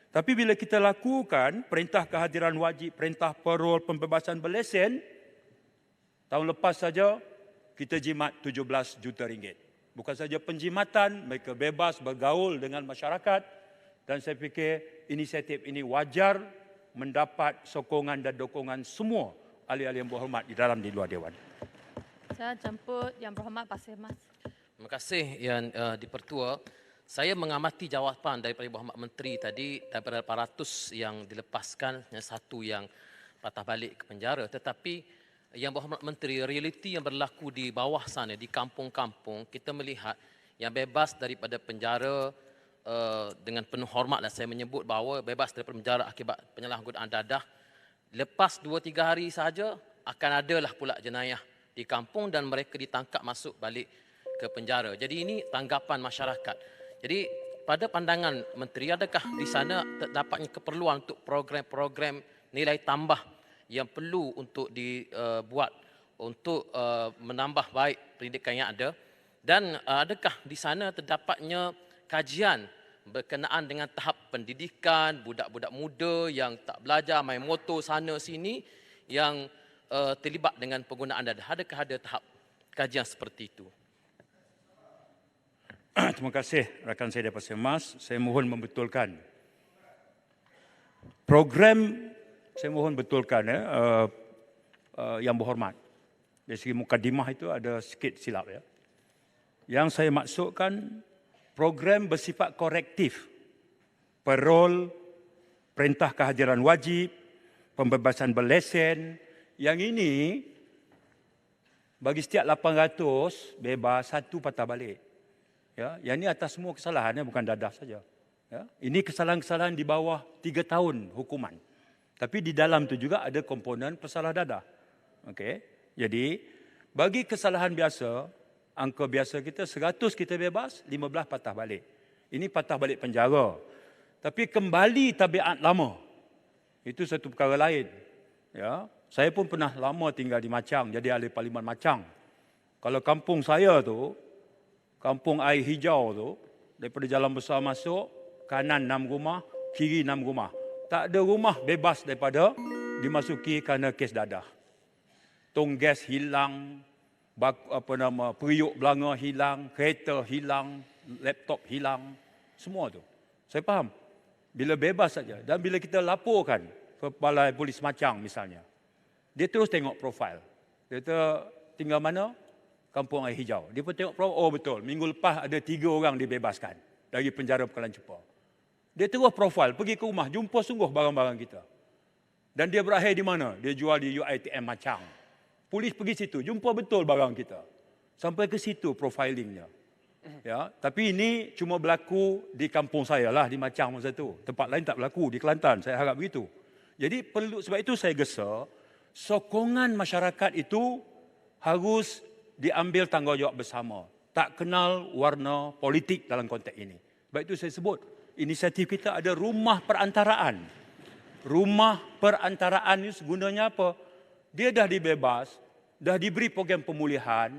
Tapi bila kita lakukan perintah kehadiran wajib, perintah parol, pembebasan berlesen, tahun lepas saja kita jimat 17 juta ringgit. Bukan saja penjimatan, mereka bebas bergaul dengan masyarakat, dan saya fikir inisiatif ini wajar mendapat sokongan dan dukungan semua ahli-ahli yang berhormat di dalam di luar Dewan. Saya jemput yang berhormat Pak Mas. Terima kasih Yang Dipertua. Saya mengamati jawapan daripada Berhormat Menteri tadi, daripada 800 yang dilepaskan, yang satu yang patah balik ke penjara. Tetapi Yang Berhormat Menteri, realiti yang berlaku di bawah sana, di kampung-kampung, kita melihat yang bebas daripada penjara dengan penuh hormat, dan saya menyebut bahawa bebas daripada penjara akibat penyalahgunaan dadah, lepas 2-3 hari sahaja akan adalah pula jenayah di kampung dan mereka ditangkap masuk balik ke penjara. Jadi ini tanggapan masyarakat. Jadi pada pandangan Menteri, adakah di sana terdapatnya keperluan untuk program-program nilai tambah yang perlu untuk dibuat untuk menambah baik pendidikan yang ada? Dan adakah di sana terdapatnya kajian berkenaan dengan tahap pendidikan budak-budak muda yang tak belajar, main motor sana sini, yang terlibat dengan penggunaan dadah? Adakah ada tahap kajian seperti itu? Terima kasih rakan saya daripada Semas. Saya mohon membetulkan. Program saya mohon betulkan yang berhormat. Dari segi mukadimah itu ada sikit silap ya. Yang saya maksudkan program bersifat korektif. Parol, perintah kehadiran wajib, pembebasan berlesen. Yang ini bagi setiap 800 bebas, satu patah balik. Ya, yang ini atas semua kesalahannya, bukan dadah saja. Ya, ini kesalahan-kesalahan di bawah 3 tahun hukuman. Tapi di dalam itu juga ada komponen pesalah dadah. Okey. Jadi bagi kesalahan biasa, angka biasa kita 100 kita bebas, 15 patah balik. Ini patah balik penjara. Tapi kembali tabiat lama. Itu satu perkara lain. Ya, saya pun pernah lama tinggal di Machang, jadi ahli parlimen Machang. Kalau kampung saya tu, kampung air hijau tu, daripada jalan besar masuk, kanan 6 rumah, kiri 6 rumah. Tak ada rumah bebas daripada dimasuki kerana kes dadah. Tong gas hilang, periuk belanga hilang, kereta hilang, laptop hilang, semua tu. Saya faham. Bila bebas saja dan bila kita laporkan ke Balai Polis Machang misalnya, dia terus tengok profil. Dia kata tinggal mana? Kampung Air Hijau. Dia pun tengok profil, oh betul, minggu lepas ada 3 orang dibebaskan dari penjara Pekalan Cepa. Dia terus profil, pergi ke rumah, jumpa sungguh barang-barang kita. Dan dia berakhir di mana? Dia jual di UiTM Machang. Polis pergi situ, jumpa betul barang kita. Sampai ke situ profilingnya. Ya, tapi ini cuma berlaku di kampung saya lah, di Machang masa tu. Tempat lain tak berlaku, di Kelantan, saya harap begitu. Jadi sebab itu saya gesa, sokongan masyarakat itu harus diambil tanggungjawab bersama. Tak kenal warna politik dalam konteks ini. Sebab itu saya sebut, inisiatif kita ada rumah perantaraan. Rumah perantaraan ini gunanya apa? Dia dah dibebas, dah diberi program pemulihan,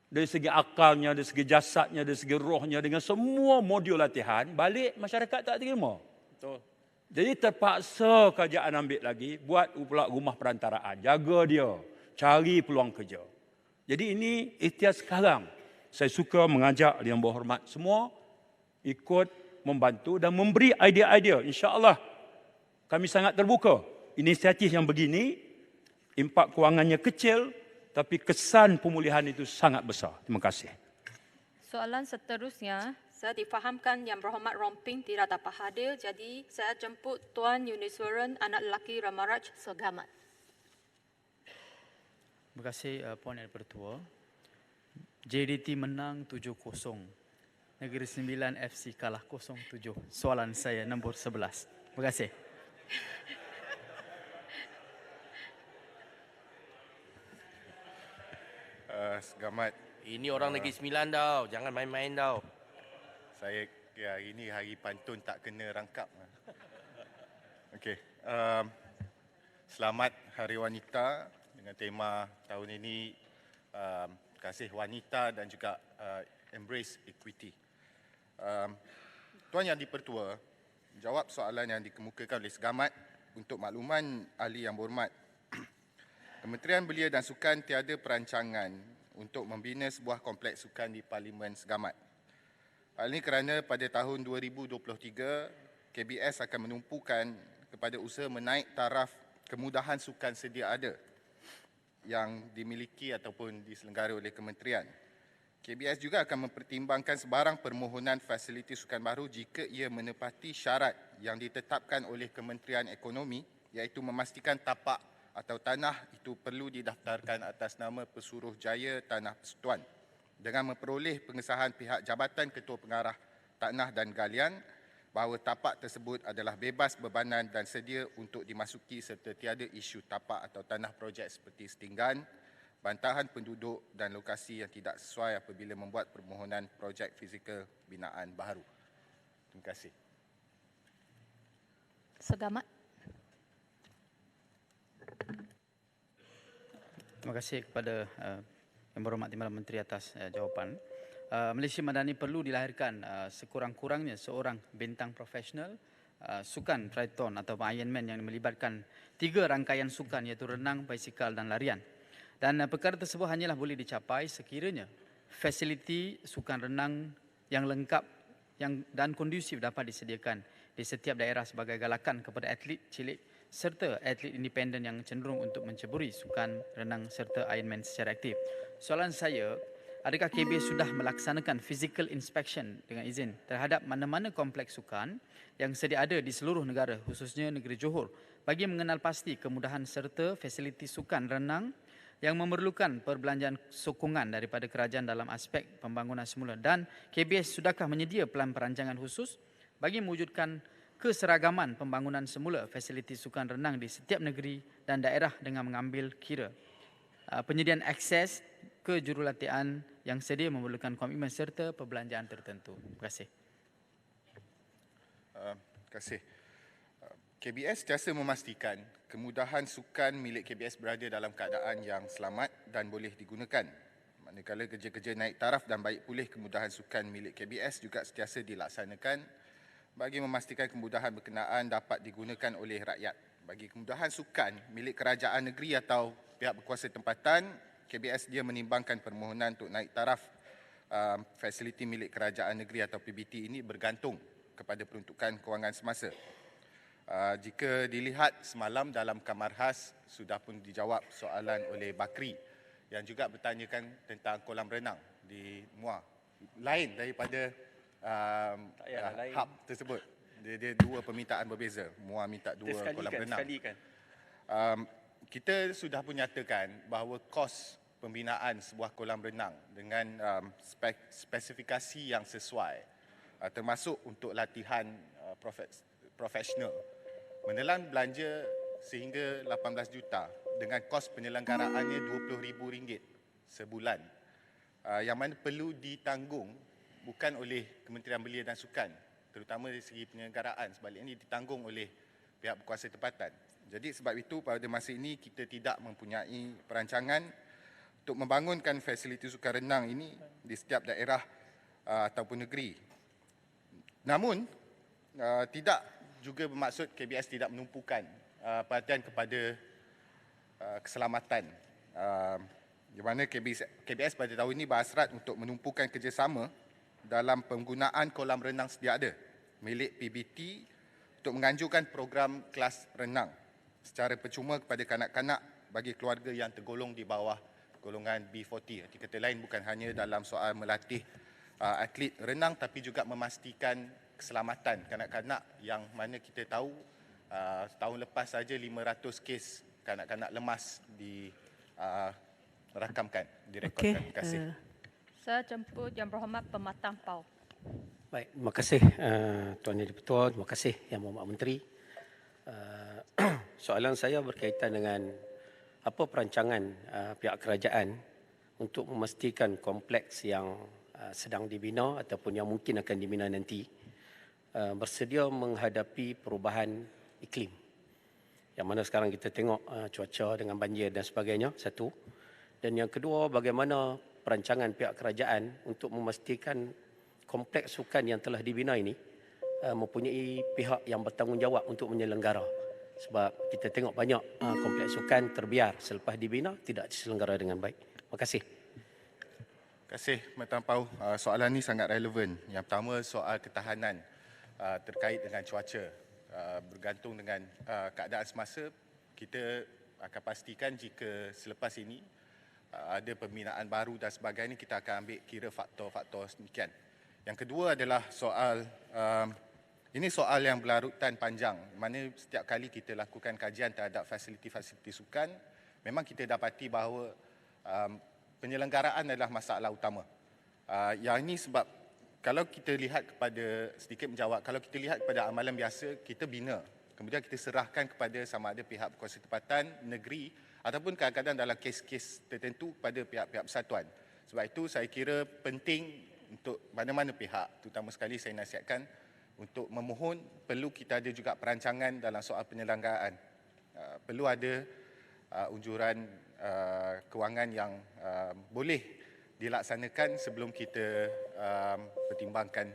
dari segi akalnya, dari segi jasadnya, dari segi rohnya, dengan semua modul latihan, balik masyarakat tak terima. Betul. Jadi terpaksa kerajaan ambil lagi, buat pula rumah perantaraan. Jaga dia, cari peluang kerja. Jadi ini ikhtiar sekarang. Saya suka mengajak Yang Berhormat semua ikut membantu dan memberi idea-idea. InsyaAllah kami sangat terbuka. Inisiatif yang begini, impak kewangannya kecil, tapi kesan pemulihan itu sangat besar. Terima kasih. Soalan seterusnya, saya difahamkan Yang Berhormat Romping tidak dapat hadir, jadi saya jemput Tuan Yuniswaran, anak lelaki Ramaraj Segamat. Terima kasih Puan Yang Bertua. JDT menang 7-0. Negeri Sembilan FC kalah 0-7. Soalan saya nombor 11. Terima kasih. Segamat. Ini orang Negeri Sembilan tau. Jangan main-main tau. Saya hari ini hari pantun tak kena rangkap. Okey. Selamat Hari Wanita dengan tema tahun ini kasih wanita dan juga embrace equity. Tuan Yang Dipertua, jawab soalan yang dikemukakan oleh Segamat untuk makluman ahli Yang Berhormat. Kementerian Belia dan Sukan tiada perancangan untuk membina sebuah kompleks sukan di Parlimen Segamat. Hal ini kerana pada tahun 2023, KBS akan menumpukan kepada usaha menaik taraf kemudahan sukan sedia ada yang dimiliki ataupun diselenggara oleh kementerian. KBS juga akan mempertimbangkan sebarang permohonan fasiliti sukan baru jika ia menepati syarat yang ditetapkan oleh Kementerian Ekonomi, iaitu memastikan tapak atau tanah itu perlu didaftarkan atas nama Pesuruhjaya Tanah Persekutuan dengan memperoleh pengesahan pihak Jabatan Ketua Pengarah Tanah dan Galian bahawa tapak tersebut adalah bebas bebanan dan sedia untuk dimasuki serta tiada isu tapak atau tanah projek seperti setinggan, bantahan penduduk dan lokasi yang tidak sesuai apabila membuat permohonan projek fizikal binaan baharu. Terima kasih. Segamat. Terima kasih kepada Yang Berhormat Timbalan Menteri atas jawapan. Malaysia Madani perlu dilahirkan sekurang-kurangnya seorang bintang profesional sukan triathlon atau Ironman yang melibatkan 3 rangkaian sukan iaitu renang, basikal dan larian. Dan perkara tersebut hanyalah boleh dicapai sekiranya fasiliti sukan renang yang lengkap dan kondusif dapat disediakan di setiap daerah sebagai galakan kepada atlet cilik serta atlet independen yang cenderung untuk menceburi sukan renang serta Ironman secara aktif. Soalan saya, adakah KBS sudah melaksanakan physical inspection dengan izin terhadap mana-mana kompleks sukan yang sedia ada di seluruh negara, khususnya negeri Johor, bagi mengenal pasti kemudahan serta fasiliti sukan renang yang memerlukan perbelanjaan sokongan daripada kerajaan dalam aspek pembangunan semula, dan KBS sudahkah menyedia pelan perancangan khusus bagi mewujudkan keseragaman pembangunan semula fasiliti sukan renang di setiap negeri dan daerah dengan mengambil kira penyediaan akses ke jurulatihan yang sedia memerlukan komitmen serta perbelanjaan tertentu. Terima kasih. Terima kasih. KBS sentiasa memastikan kemudahan sukan milik KBS berada dalam keadaan yang selamat dan boleh digunakan. Manakala kerja-kerja naik taraf dan baik pulih kemudahan sukan milik KBS juga sentiasa dilaksanakan bagi memastikan kemudahan berkenaan dapat digunakan oleh rakyat. Bagi kemudahan sukan milik kerajaan negeri atau pihak berkuasa tempatan, KBS dia menimbangkan permohonan untuk naik taraf fasiliti milik kerajaan negeri atau PBT ini bergantung kepada peruntukan kewangan semasa. Jika dilihat semalam dalam kamar khas sudah pun dijawab soalan oleh Bakri yang juga bertanyakan tentang kolam renang di Muar. Lain daripada hub tersebut. Dia dua permintaan berbeza. Muar minta dua kolam renang. Kita sudah pun nyatakan bahawa kos pembinaan sebuah kolam renang dengan spesifikasi yang sesuai, termasuk untuk latihan profesional, menelan belanja sehingga 18 juta dengan kos penyelenggaraannya RM20,000 sebulan, yang mana perlu ditanggung bukan oleh Kementerian Belia dan Sukan, terutama dari segi penyelenggaraan, sebaliknya ditanggung oleh pihak berkuasa tempatan. Jadi sebab itu pada masa ini kita tidak mempunyai perancangan untuk membangunkan fasiliti sukan renang ini di setiap daerah ataupun negeri. Namun tidak juga bermaksud KBS tidak menumpukan perhatian kepada keselamatan. Di mana KBS pada tahun ini berhasrat untuk menumpukan kerjasama dalam penggunaan kolam renang sedia ada milik PBT untuk menganjurkan program kelas renang secara percuma kepada kanak-kanak bagi keluarga yang tergolong di bawah golongan B40. Arti kata lain bukan hanya dalam soal melatih atlet renang tapi juga memastikan keselamatan kanak-kanak yang mana kita tahu tahun lepas saja 500 kes kanak-kanak lemas dirakamkan, direkodkan. Terima kasih. Saya jemput Yang Berhormat Pematang Pau. Baik, terima kasih Tuan Yang Di-Pertua, terima kasih Yang Berhormat Menteri. Soalan saya berkaitan dengan apa perancangan pihak kerajaan untuk memastikan kompleks yang sedang dibina ataupun yang mungkin akan dibina nanti bersedia menghadapi perubahan iklim. Yang mana sekarang kita tengok cuaca dengan banjir dan sebagainya, satu. Dan yang kedua, bagaimana perancangan pihak kerajaan untuk memastikan kompleks sukan yang telah dibina ini mempunyai pihak yang bertanggungjawab untuk menyelenggara. Sebab kita tengok banyak kompleks sukan terbiar selepas dibina tidak diselenggara dengan baik. Terima kasih. Terima kasih, Pematang Pau. Soalan ini sangat relevan. Yang pertama, soal ketahanan terkait dengan cuaca. Bergantung dengan keadaan semasa, kita akan pastikan jika selepas ini ada pembinaan baru dan sebagainya, kita akan ambil kira faktor-faktor sedemikian. Yang kedua adalah soal ini soal yang berlarutan panjang, mana setiap kali kita lakukan kajian terhadap fasiliti-fasiliti sukan, memang kita dapati bahawa penyelenggaraan adalah masalah utama. Yang ini sebab kalau kita lihat kepada, sedikit menjawab, kalau kita lihat kepada amalan biasa, kita bina. Kemudian kita serahkan kepada sama ada pihak berkuasa tempatan, negeri ataupun kadang-kadang dalam kes-kes tertentu kepada pihak-pihak persatuan. Sebab itu saya kira penting untuk mana-mana pihak, terutama sekali saya nasihatkan untuk memohon perlu kita ada juga perancangan dalam soal penyelenggaraan. Perlu ada unjuran kewangan yang boleh dilaksanakan sebelum kita pertimbangkan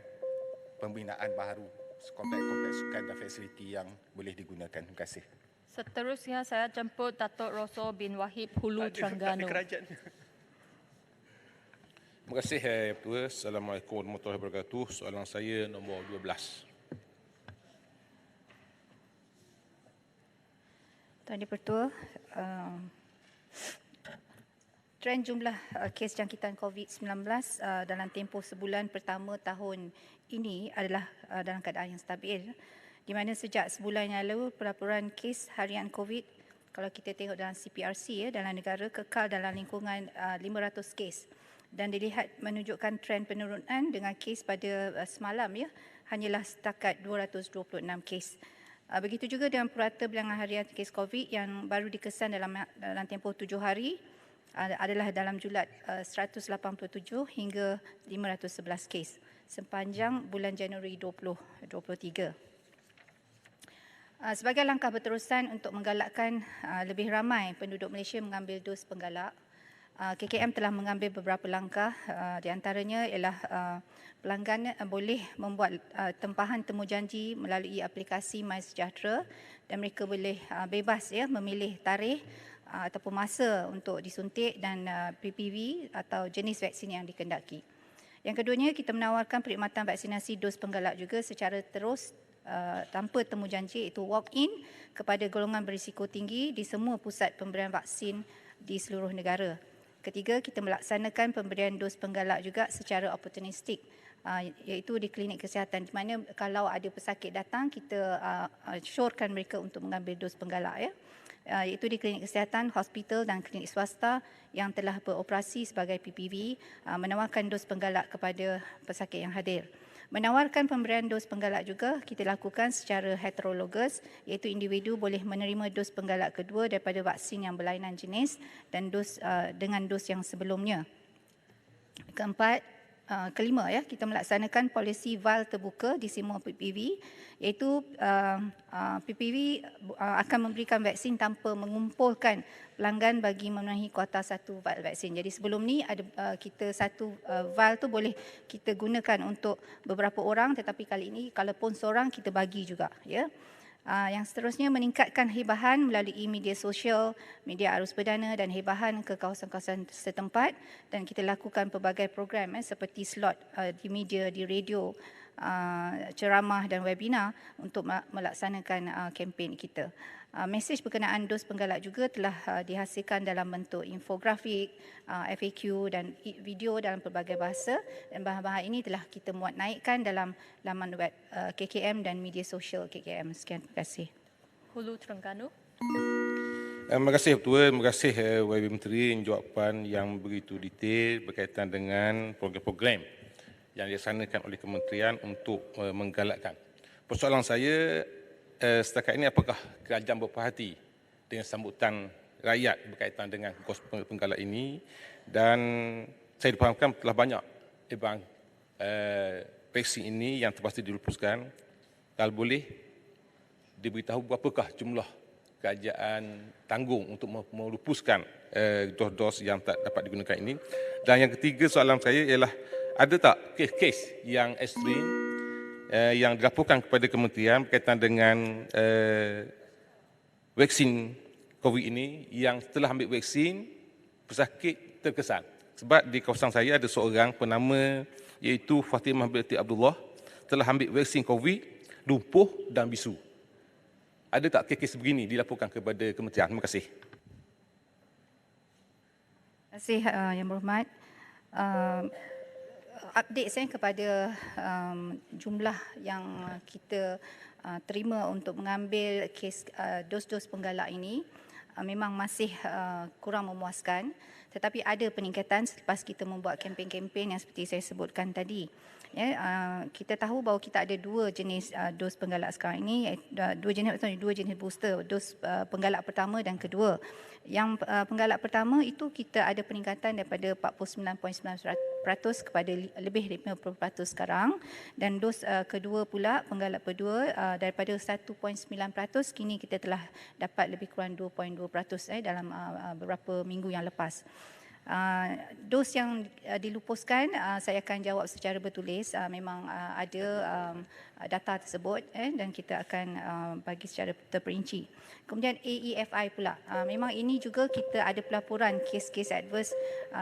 pembinaan baru kompleks-kompleks sukan dan fasiliti yang boleh digunakan. Terima kasih. Seterusnya saya jemput Datuk Rosso bin Wahid Hulu Terengganu. Terima kasih, Yang Ketua. Assalamualaikum warahmatullahi wabarakatuh. Soalan saya nombor 12. Tuan Di-Pertua, trend jumlah kes jangkitan COVID-19 dalam tempoh sebulan pertama tahun ini adalah dalam keadaan yang stabil, di mana sejak sebulan yang lalu pelaporan kes harian COVID, kalau kita tengok dalam CPRC dalam negara, kekal dalam lingkungan 500 kes. Dan dilihat menunjukkan trend penurunan dengan kes pada semalam hanyalah setakat 226 kes. Begitu juga dengan purata bilangan harian kes COVID yang baru dikesan dalam tempoh 7 hari adalah dalam julat 187 hingga 511 kes sepanjang bulan Januari 2023. Sebagai langkah berterusan untuk menggalakkan lebih ramai penduduk Malaysia mengambil dos penggalak, KKM telah mengambil beberapa langkah, di antaranya ialah pelanggan boleh membuat tempahan temujanji melalui aplikasi MySejahtera dan mereka boleh bebas memilih tarikh ataupun masa untuk disuntik dan PPV atau jenis vaksin yang dikendaki. Yang keduanya, kita menawarkan perkhidmatan vaksinasi dos penggalak juga secara terus tanpa temujanji, iaitu walk-in kepada golongan berisiko tinggi di semua pusat pemberian vaksin di seluruh negara. Ketiga, kita melaksanakan pemberian dos penggalak juga secara oportunistik, iaitu di klinik kesihatan, di mana kalau ada pesakit datang, kita syorkan mereka untuk mengambil dos penggalak, iaitu di klinik kesihatan, hospital dan klinik swasta yang telah beroperasi sebagai PPV, menawarkan dos penggalak kepada pesakit yang hadir. Menawarkan pemberian dos penggalak juga kita lakukan secara heterologous, iaitu individu boleh menerima dos penggalak kedua daripada vaksin yang berlainan jenis dan dos dengan dos yang sebelumnya. Kelima, kita melaksanakan polisi vial terbuka di semua PPV, iaitu PPV akan memberikan vaksin tanpa mengumpulkan pelanggan bagi memenuhi kuota satu vial vaksin. Jadi sebelum ni ada kita satu vial tu boleh kita gunakan untuk beberapa orang, tetapi kali ini kalaupun seorang kita bagi juga, ya. Yang seterusnya, meningkatkan hebahan melalui media sosial, media arus perdana dan hebahan ke kawasan-kawasan setempat, dan kita lakukan pelbagai program seperti slot di media, di radio, ceramah dan webinar untuk melaksanakan kempen kita. Mesej berkenaan dos penggalak juga telah dihasilkan dalam bentuk infografik, FAQ dan video dalam pelbagai bahasa, dan bahan-bahan ini telah kita muat naikkan dalam laman web KKM dan media sosial KKM. Sekian, terima kasih. Hulu Terengganu. Terima kasih Ketua, terima kasih YB Menteri jawapan yang begitu detail berkaitan dengan program-program yang dilaksanakan oleh kementerian untuk menggalakkan. Persoalan saya, setakat ini apakah kerajaan berperhati dengan sambutan rakyat berkaitan dengan kos penggalak ini, dan saya difahamkan telah banyak vaksin ini yang terpaksa dilupuskan. Kalau boleh diberitahu berapakah jumlah kerajaan tanggung untuk melupuskan dos-dos yang tak dapat digunakan ini. Dan yang ketiga, soalan saya ialah ada tak kes-kes yang ekstrim yang dilaporkan kepada kementerian berkaitan dengan vaksin COVID ini yang setelah ambil vaksin pesakit terkesan. Sebab di kawasan saya ada seorang penama iaitu Fatimah binti Abdullah telah ambil vaksin COVID, lumpuh dan bisu. Ada tak kes-kes begini dilaporkan kepada kementerian? Terima kasih. Terima kasih Yang Berhormat. Update saya kepada jumlah yang kita terima untuk mengambil kes dos-dos penggalak ini memang masih kurang memuaskan, tetapi ada peningkatan selepas kita membuat kempen-kempen yang seperti saya sebutkan tadi. Ya, kita tahu bahawa kita ada dua jenis dos penggalak sekarang ini, dua jenis booster, dos penggalak pertama dan kedua. Yang penggalak pertama itu kita ada peningkatan daripada 49.9% kepada lebih 50% sekarang, dan dos kedua pula, penggalak kedua daripada 1.9% kini kita telah dapat lebih kurang 2.2% dalam beberapa minggu yang lepas. Dos yang dilupuskan, saya akan jawab secara bertulis. Memang ada data tersebut dan kita akan bagi secara terperinci. Kemudian AEFI pula, memang ini juga kita ada pelaporan kes-kes adverse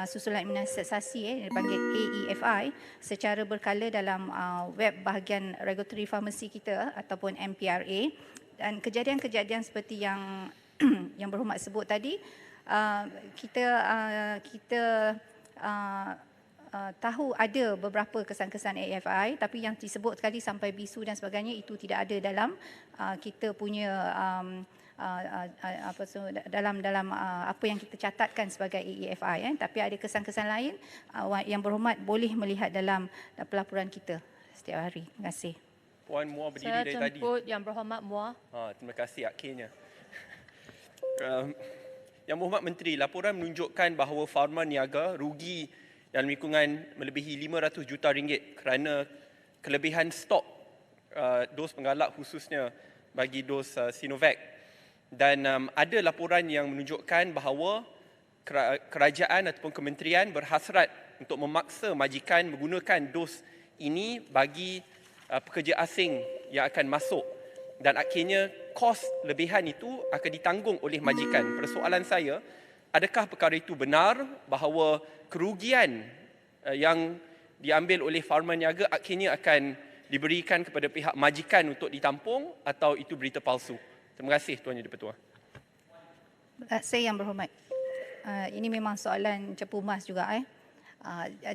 susulan imunisasi yang dipanggil AEFI secara berkala dalam web bahagian regulatory pharmacy kita ataupun MPRA, dan kejadian-kejadian seperti yang yang Berhormat sebut tadi, kita tahu ada beberapa kesan-kesan AFI, tapi yang disebut tadi sampai bisu dan sebagainya itu tidak ada dalam kita punya dalam apa yang kita catatkan sebagai AFI, tapi ada kesan-kesan lain yang Berhormat boleh melihat dalam pelaporan kita setiap hari. Terima kasih. Puan Muar berdiri Saya dari tadi. jemput Yang Berhormat Muar. Terima kasih akhirnya. Yang Berhormat Menteri, laporan menunjukkan bahawa Pharma Niaga rugi dalam lingkungan melebihi RM500 juta kerana kelebihan stok dos penggalak khususnya bagi dos Sinovac. Dan ada laporan yang menunjukkan bahawa kerajaan ataupun kementerian berhasrat untuk memaksa majikan menggunakan dos ini bagi pekerja asing yang akan masuk, dan akhirnya kos lebihan itu akan ditanggung oleh majikan. Persoalan saya, adakah perkara itu benar bahawa kerugian yang diambil oleh farmer niaga akhirnya akan diberikan kepada pihak majikan untuk ditampung, atau itu berita palsu? Terima kasih Tuan Yang di-Pertua. Saya yang berhormat. Ini memang soalan cepu emas juga.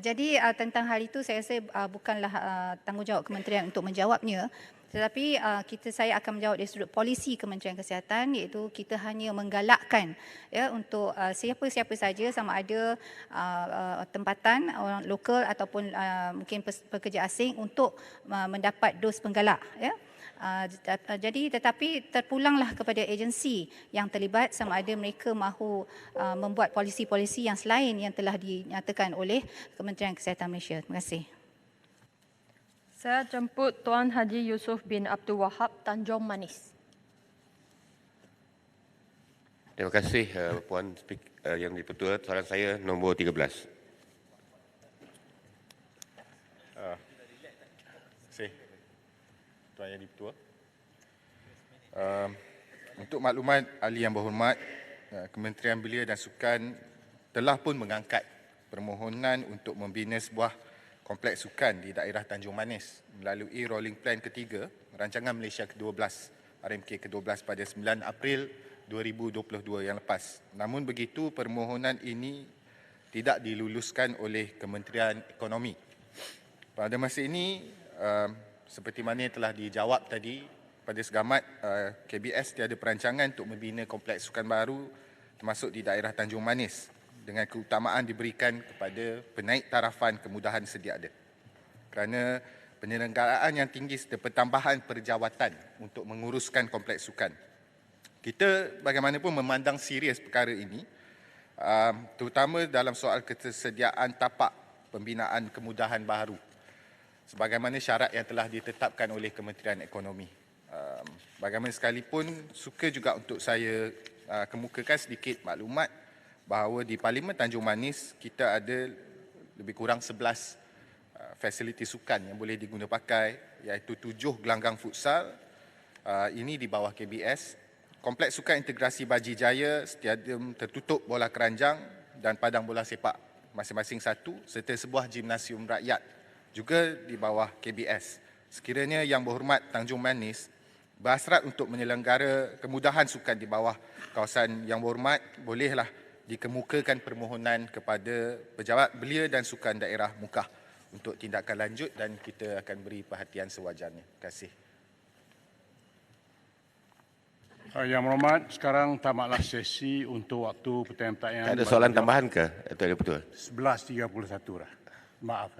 Jadi tentang hal itu saya rasa bukanlah tanggungjawab kementerian untuk menjawabnya, tetapi saya akan menjawab dari sudut polisi Kementerian Kesihatan, iaitu kita hanya menggalakkan untuk siapa-siapa saja, sama ada tempatan orang lokal ataupun mungkin pekerja asing, untuk mendapat dos penggalak. Jadi tetapi terpulanglah kepada agensi yang terlibat sama ada mereka mahu membuat polisi-polisi yang selain yang telah dinyatakan oleh Kementerian Kesihatan Malaysia. Terima kasih. Saya jemput Tuan Haji Yusof bin Abdul Wahab, Tanjung Manis. Terima kasih Puan Yang di-Pertua. Soalan saya nombor 13. Terima kasih Tuan Yang di-Pertua. Untuk maklumat ahli yang berhormat, Kementerian Belia dan Sukan telah pun mengangkat permohonan untuk membina sebuah kompleks sukan di daerah Tanjung Manis melalui rolling plan ketiga Rancangan Malaysia ke-12 RMK ke-12 pada 9 April 2022 yang lepas. Namun begitu, permohonan ini tidak diluluskan oleh Kementerian Ekonomi. Pada masa ini, seperti mana yang telah dijawab tadi pada segamat, KBS tiada perancangan untuk membina kompleks sukan baru termasuk di daerah Tanjung Manis, dengan keutamaan diberikan kepada penaik tarafan kemudahan sedia ada. Kerana penyelenggaraan yang tinggi serta pertambahan perjawatan untuk menguruskan kompleks sukan. Kita bagaimanapun memandang serius perkara ini, terutama dalam soal ketersediaan tapak pembinaan kemudahan baru sebagaimana syarat yang telah ditetapkan oleh Kementerian Ekonomi. Bagaimana sekalipun, suka juga untuk saya kemukakan sedikit maklumat bahawa di Parlimen Tanjung Manis kita ada lebih kurang 11 fasiliti sukan yang boleh diguna pakai, iaitu 7 gelanggang futsal, ini di bawah KBS, kompleks sukan integrasi Baji Jaya, stadium tertutup bola keranjang dan padang bola sepak masing-masing satu, serta sebuah gimnasium rakyat juga di bawah KBS. Sekiranya Yang Berhormat Tanjung Manis berhasrat untuk menyelenggara kemudahan sukan di bawah kawasan Yang Berhormat, bolehlah dikemukakan permohonan kepada Pejabat Belia dan Sukan Daerah Mukah untuk tindakan lanjut, dan kita akan beri perhatian sewajarnya. Terima kasih. Yang berhormat, sekarang tamatlah sesi untuk waktu pertanyaan-pertanyaan. Ada soalan tambahan ke Tuan Yang di-Pertua? 11.31 dah. Maaf.